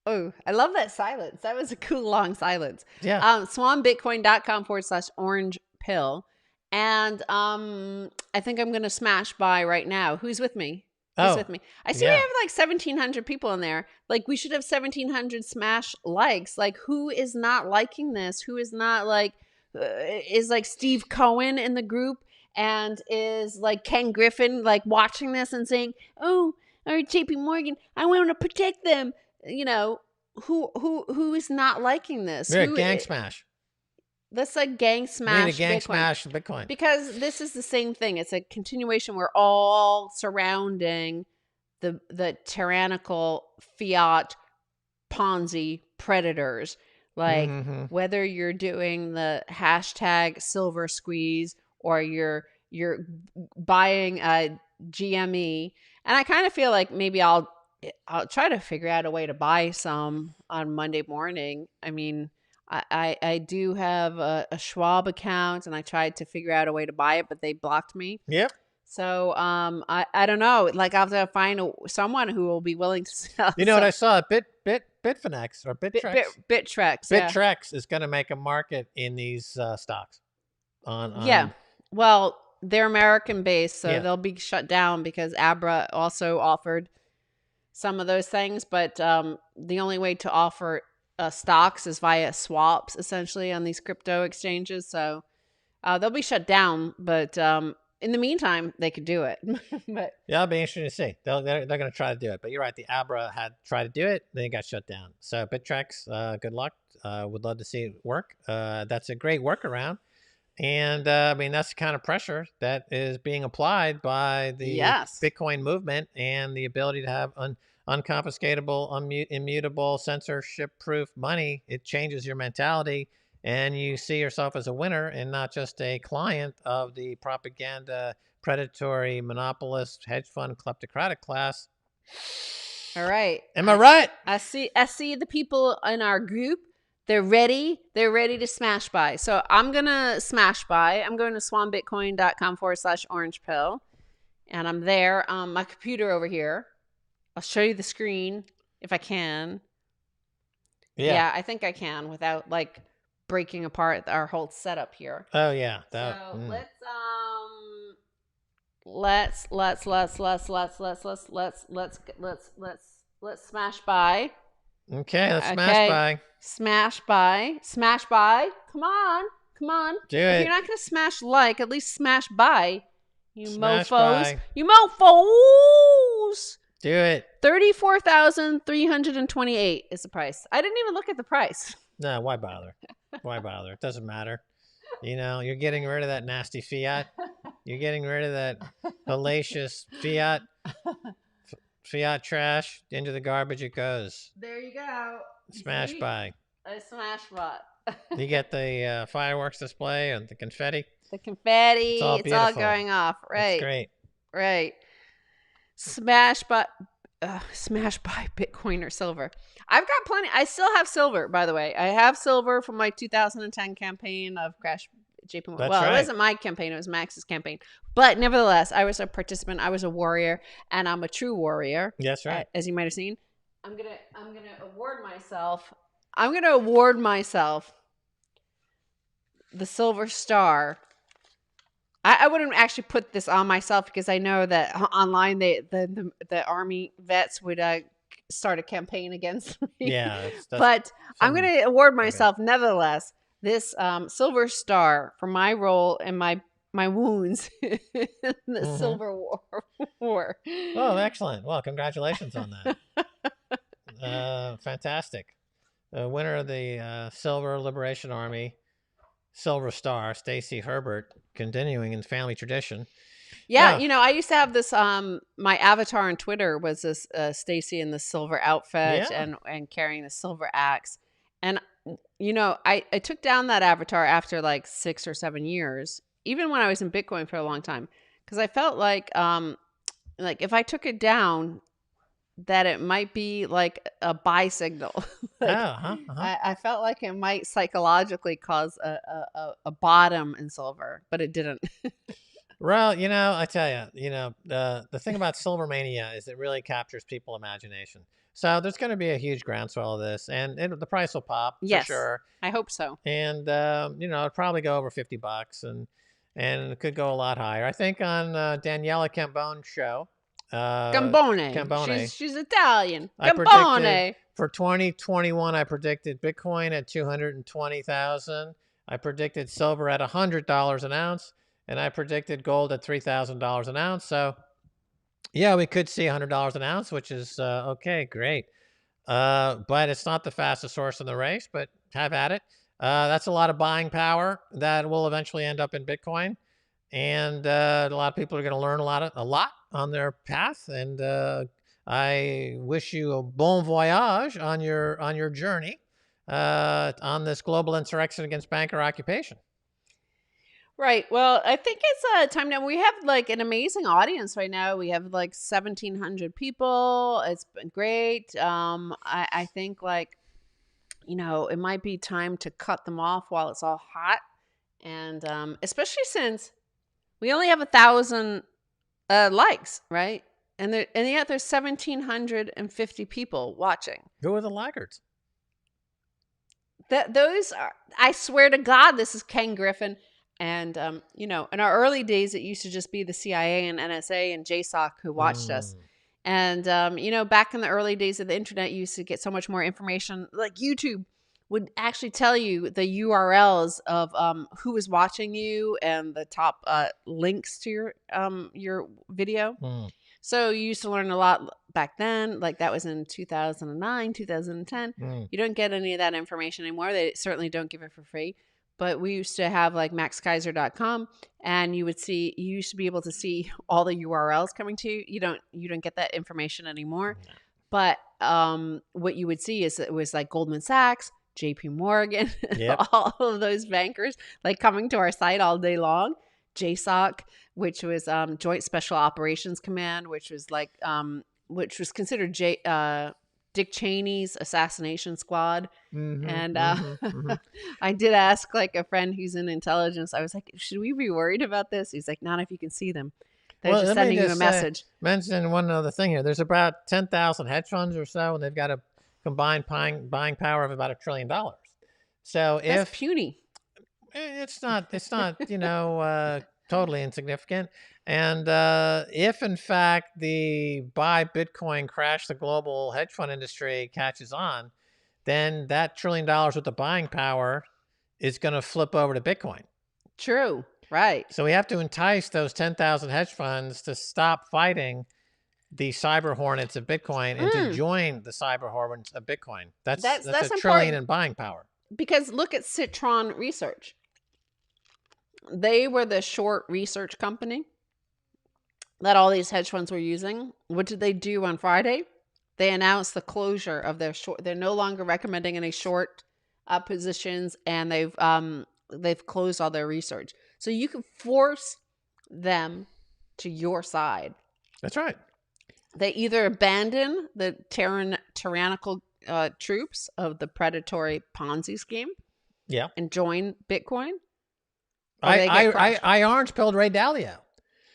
Oh, I love that silence. That was a cool long silence. Yeah. Swanbitcoin.com/orange pill. And I think I'm going to smash buy right now. Who's with me? Who's with me? I see we have like 1,700 people in there. Like, we should have 1,700 smash likes. Like, who is not liking this? Who is not like, is like Steve Cohen in the group? And is like Ken Griffin like watching this and saying, oh, or JP Morgan, I want to protect them. Who is not liking this? Yeah, gang smash. Let's like gang smash gang Bitcoin. Smash Bitcoin. Because this is the same thing. It's a continuation. We're all surrounding the tyrannical fiat Ponzi predators. Like, whether you're doing the hashtag silver squeeze or you're buying a GME. And I kind of feel like maybe I'll try to figure out a way to buy some on Monday morning. I mean, I do have a Schwab account, and I tried to figure out a way to buy it, but they blocked me. Yep. So I don't know. Like, I'll have to find someone who will be willing to sell. You know what I saw? Bitfinex or Bittrex. Bittrex. Bittrex is going to make a market in these stocks. Yeah. Well, they're American based, so they'll be shut down because Abra also offered some of those things, but the only way to offer stocks is via swaps, essentially, on these crypto exchanges. So they'll be shut down, but in the meantime, they could do it. But Yeah, it'll be interesting to see. They're going to try to do it. But you're right. The Abra had tried to do it. Then it got shut down. So Bittrex, good luck. Would love to see it work. That's a great workaround. And I mean, that's the kind of pressure that is being applied by the yes. Bitcoin movement and the ability to have unconfiscatable, immutable, censorship proof money. It changes your mentality and you see yourself as a winner and not just a client of the propaganda, predatory, monopolist, hedge fund, kleptocratic class. All right. Am I right? I see the people in our group. They're ready. They're ready to smash buy. So I'm going to smash buy. I'm going to swanbitcoin.com/orange pill. And I'm there. My computer over here. I'll show you the screen if I can. Yeah, I think I can without like breaking apart our whole setup here. Oh yeah. So let's smash buy. Okay, let's smash buy. Smash buy. Come on. Do If it. you're not gonna smash like, at least smash buy. You Smash mofos. buy. You mofos. Do it. 34,328 is the price. I didn't even look at the price. No, why bother? Why bother? It doesn't matter. You know, you're getting rid of that nasty fiat. You're getting rid of that hellacious fiat trash. Into the garbage it goes. There you go. Smash buy. I smash bot. You get the fireworks display and the confetti. The confetti. It's all It's all beautiful. going off. Right. That's great. Right. Smash by Bitcoin or silver. I've got plenty. I still have silver, by the way. I have silver from my 2010 campaign of Crash JP Morgan. That's Well, right. It wasn't my campaign. It was Max's campaign. But nevertheless, I was a participant. I was a warrior, and I'm a true warrior. That's right. As you might have seen. I'm gonna award myself the Silver Star. I wouldn't actually put this on myself because I know that online the army vets would start a campaign against me. Yeah. But I'm going to award myself nevertheless this Silver Star for my role and my wounds in the Silver War. Oh, excellent. Well, congratulations on that. Fantastic. The winner of the Silver Liberation Army Silver Star, Stacy Herbert, continuing in family tradition. Yeah, you know, I used to have this. My avatar on Twitter was this Stacy in the silver outfit and carrying the silver axe. And you know, I took down that avatar after like 6 or 7 years, even when I was in Bitcoin for a long time, because I felt like if I took it down, that it might be like a buy signal. I felt like it might psychologically cause a bottom in silver, but it didn't. Well, you know, I tell you, you know, the thing about Silver Mania is it really captures people's imagination. So there's going to be a huge groundswell of this, and the price will pop for sure. I hope so. And you know, it'll probably go over $50, and it could go a lot higher. I think on Daniela Cambone's show. Cambone. She's Italian. Cambone. For 2021, I predicted Bitcoin at 220,000. I predicted silver at $100 an ounce, and I predicted gold at $3,000 an ounce. So, yeah, we could see $100 an ounce, which is okay, great. But it's not the fastest horse in the race. But have at it. That's a lot of buying power that will eventually end up in Bitcoin. And a lot of people are going to learn a lot on their path. And I wish you a bon voyage on your journey on this global insurrection against banker occupation. Right. Well, I think it's time now. We have like an amazing audience right now. We have like 1,700 people. It's been great. I think like, you know, it might be time to cut them off while it's all hot. And especially since we only have 1,000 likes, right? And yet there's 1,750 people watching. Who are the laggards? Those are, I swear to God, this is Ken Griffin. And, you know, in our early days, it used to just be the CIA and NSA and JSOC who watched us. And, you know, back in the early days of the internet, you used to get so much more information. Like YouTube would actually tell you the URLs of who is watching you and the top links to your video. Mm, So you used to learn a lot back then, like that was in 2009, 2010. mm. You don't get any of that information anymore. They certainly don't give it for free. But we used to have like maxkaiser.com, and you used to be able to see all the URLs coming to you. You don't get that information anymore. But what you would see is it was like Goldman Sachs, JP Morgan, Yep. all of those bankers like coming to our site all day long. JSOC, which was Joint Special Operations Command, which was considered Dick Cheney's assassination squad. Mm-hmm, And mm-hmm, mm-hmm. I did ask like a friend who's in intelligence. I was like, should we be worried about this? He's like, not if you can see them. They're Well, just let me sending you a just message. mention one other thing here. There's about 10,000 hedge funds or so, and they've got a combined buying power of about $1 trillion. So That's if puny. it's not totally insignificant. And if in fact the buy Bitcoin crash the global hedge fund industry catches on, then that $1 trillion with the buying power is going to flip over to Bitcoin. True. Right. So we have to entice those 10,000 hedge funds to stop fighting the cyber hornets of Bitcoin and to join the cyber hornets of Bitcoin. That's That's $1 important trillion in buying power. because look at Citron Research. They were the short research company that all these hedge funds were using. What did they do on Friday? They announced the closure of their short. They're no longer recommending any short positions, and they've closed all their research. So you can force them to your side. That's right. They either abandon the tyrannical troops of the predatory Ponzi scheme, Yeah. and join Bitcoin. They get crushed. I orange pilled Ray Dalio.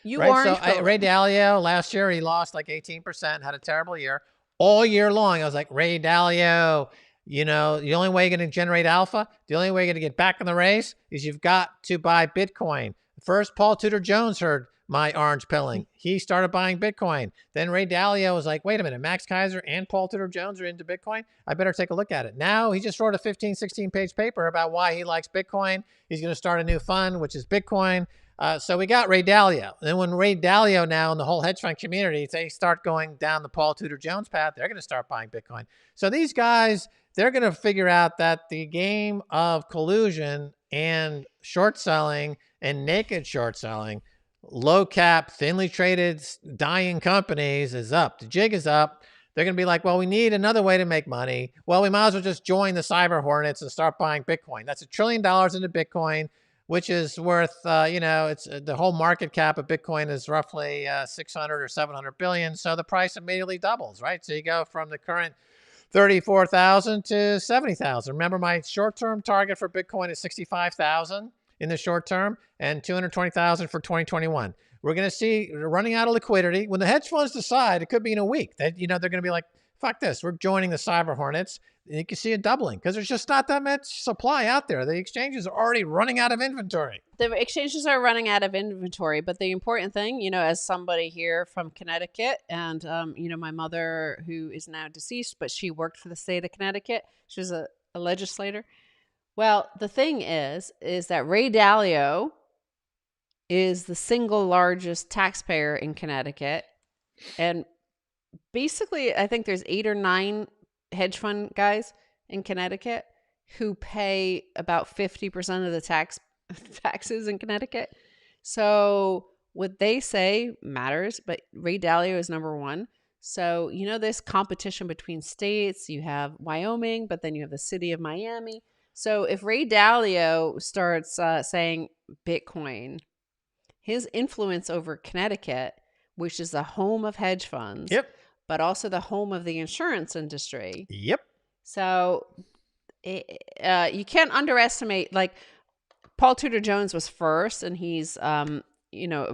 You Right. orange So pilled Ray him. Dalio last year, he lost like 18%, had a terrible year. All year long, I was like, Ray Dalio, the only way you're going to generate alpha, the only way you're going to get back in the race is you've got to buy Bitcoin. First, Paul Tudor Jones heard my orange pilling. He started buying Bitcoin. Then Ray Dalio was like, wait a minute, Max Kaiser and Paul Tudor Jones are into Bitcoin. I better take a look at it. Now he just wrote a 15, 16-page paper about why he likes Bitcoin. He's going to start a new fund, which is Bitcoin. So we got Ray Dalio. And then when Ray Dalio now and the whole hedge fund community, they start going down the Paul Tudor Jones path, they're going to start buying Bitcoin. So these guys, they're going to figure out that the game of collusion and short selling and naked short selling, low cap, thinly traded, dying companies is up. The jig is up. They're going to be like, well, we need another way to make money. Well, we might as well just join the cyber hornets and start buying Bitcoin. That's $1 trillion into Bitcoin, which is worth, it's the whole market cap of Bitcoin is roughly 600 or 700 billion. So the price immediately doubles, right? So you go from the current 34,000 to 70,000. Remember, my short-term target for Bitcoin is 65,000 in the short term and 220,000 for 2021. We're going to see running out of liquidity. When the hedge funds decide, it could be in a week that, they're going to be like, fuck this, we're joining the cyber hornets. And you can see it doubling because there's just not that much supply out there. The exchanges are already running out of inventory. The exchanges are running out of inventory, but the important thing, as somebody here from Connecticut, and my mother, who is now deceased, but she worked for the state of Connecticut. She was a legislator. Well, the thing is that Ray Dalio is the single largest taxpayer in Connecticut, and basically, I think there's 8 or 9 hedge fund guys in Connecticut who pay about 50% of the taxes in Connecticut. So what they say matters, but Ray Dalio is number one. So, this competition between states, you have Wyoming, but then you have the city of Miami. So if Ray Dalio starts saying Bitcoin, his influence over Connecticut, which is the home of hedge funds, Yep. but also the home of the insurance industry. Yep. So you can't underestimate, like, Paul Tudor Jones was first, and he's, a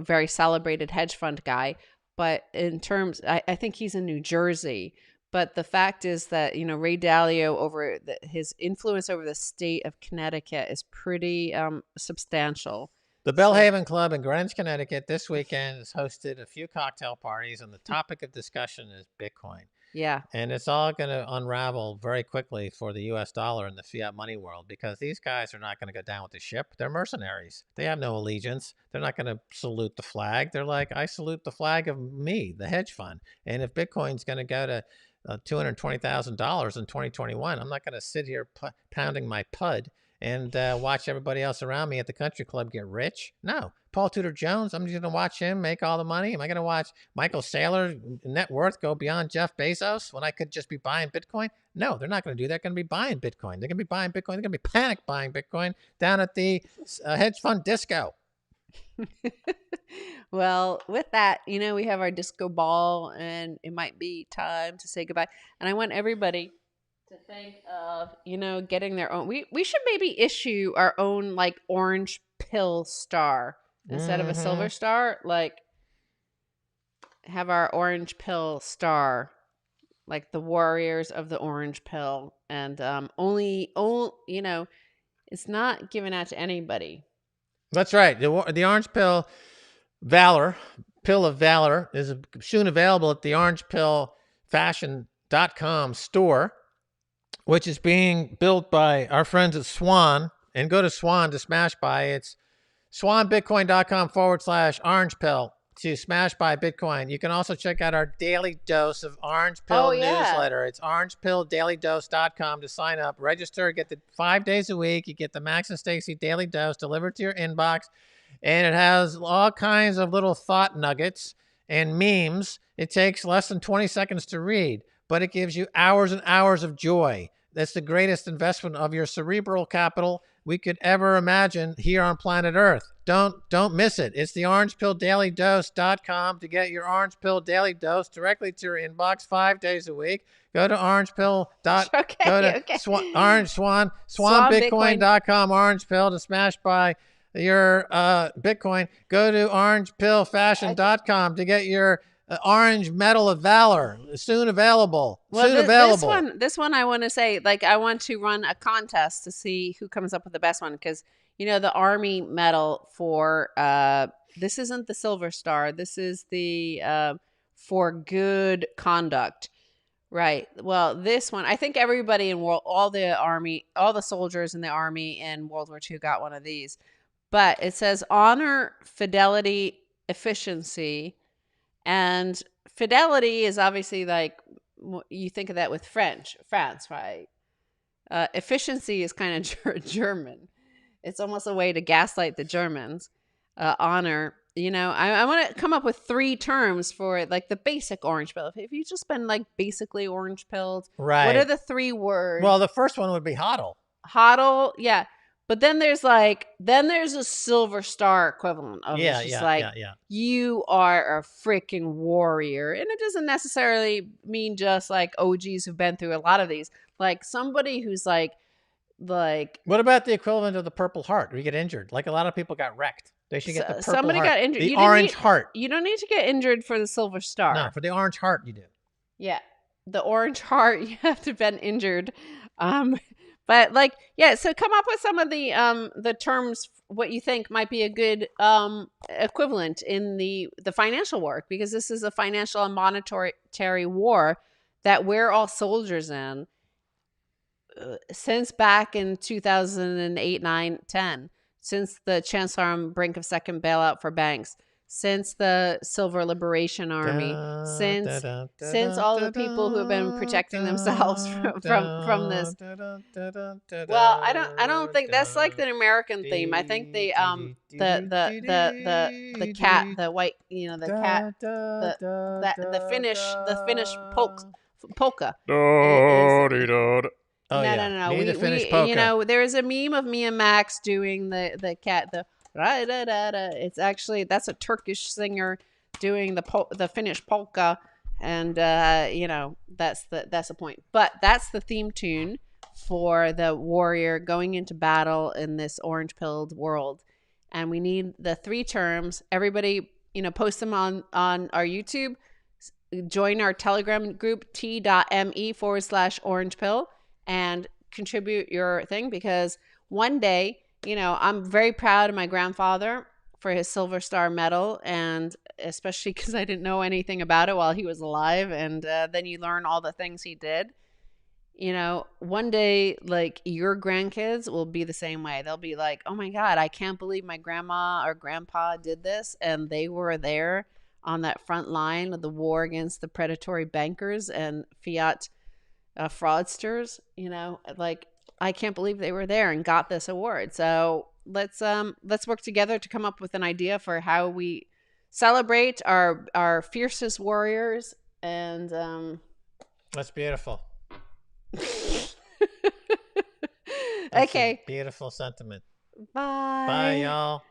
very celebrated hedge fund guy. But in terms, I think he's in New Jersey. But the fact is that, Ray Dalio, his influence over the state of Connecticut is pretty substantial. The Bellhaven Club in Greenwich, Connecticut this weekend has hosted a few cocktail parties, and the topic of discussion is Bitcoin. Yeah. And it's all going to unravel very quickly for the US dollar in the fiat money world, because these guys are not going to go down with the ship. They're mercenaries. They have no allegiance. They're not going to salute the flag. They're like, I salute the flag of me, the hedge fund. And if Bitcoin's going to go to $220,000 in 2021, I'm not going to sit here pounding my pud and watch everybody else around me at the country club get rich. No. Paul Tudor Jones, I'm just going to watch him make all the money. Am I going to watch Michael Saylor net worth go beyond Jeff Bezos when I could just be buying Bitcoin? No, they're not going to do that. They're going to be buying Bitcoin. They're going to be buying Bitcoin. They're going to be panic buying Bitcoin down at the hedge fund disco. Well, with that, we have our disco ball, and it might be time to say goodbye. And I want everybody to think of, getting their own. We should maybe issue our own like orange pill star instead of a silver star. Like, have our orange pill star, like the warriors of the orange pill, and only, it's not given out to anybody. That's right. The orange pill pill of valor is soon available at the orangepillfashion.com store, which is being built by our friends at Swan. And go to Swan to smash buy. It's swanbitcoin.com/orange pill to smash buy Bitcoin. You can also check out our daily dose of orange pill newsletter. It's orangepilldailydose.com to sign up, register, get the 5 days a week. You get the Max and Stacy daily dose delivered to your inbox. And it has all kinds of little thought nuggets and memes. It takes less than 20 seconds to read, but it gives you hours and hours of joy. That's the greatest investment of your cerebral capital we could ever imagine here on planet Earth. Don't miss it. It's the orangepilldailydose.com to get your orange pill daily dose directly to your inbox 5 days a week. Go to swanbitcoin.com orange pill to smash by your Bitcoin. Go to orangepillfashion.com to get your orange medal of valor, soon available. This one I want to say, like, I want to run a contest to see who comes up with the best one, because the Army medal for this isn't the Silver Star. This is the for good conduct. Right. Well, this one, I think everybody in all the soldiers in the Army in World War II got one of these. But it says honor, fidelity, efficiency. And fidelity is obviously like, you think of that with France, right? Efficiency is kind of German. It's almost a way to gaslight the Germans. Honor, I want to come up with 3 terms for like the basic orange pill. If you just been like basically orange pilled, right? What are the 3 words? Well, the first one would be hodl. Hodl, yeah. But then there's a silver star equivalent of you are a freaking warrior. And it doesn't necessarily mean just like OGs who've been through a lot of these. Like somebody who's like what about the equivalent of the Purple Heart? We get injured. Like a lot of people got wrecked. They should get the Purple somebody Heart. Got injured. The Orange Heart. You don't need to get injured for the Silver Star. No, for the Orange Heart you do. Yeah. The Orange Heart, you have to have been injured. But so come up with some of the terms, what you think might be a good equivalent in the financial work, because this is a financial and monetary war that we're all soldiers in since back in 2008, 9, 10, since the Chancellor on brink of second bailout for banks, since the Silver Liberation Army, since all the people who have been protecting themselves from this. Well, I don't think that's like the American theme. I think the cat, the white, the cat, the Finnish polka. No. There is a meme of me and Max doing the cat, it's actually, that's a Turkish singer doing the Finnish polka, and that's the point. But that's the theme tune for the warrior going into battle in this orange pilled world. And we need the 3 terms. Everybody, post them on our YouTube. Join our Telegram group, t.me/orange pill, and contribute your thing, because one day, I'm very proud of my grandfather for his Silver Star medal, and especially because I didn't know anything about it while he was alive. And then you learn all the things he did. One day, like your grandkids will be the same way. They'll be like, oh my God, I can't believe my grandma or grandpa did this. And they were there on that front line of the war against the predatory bankers and fiat fraudsters. Like I can't believe they were there and got this award. So let's work together to come up with an idea for how we celebrate our fiercest warriors. And That's beautiful. That's a okay. beautiful sentiment. Bye, Bye. y'all.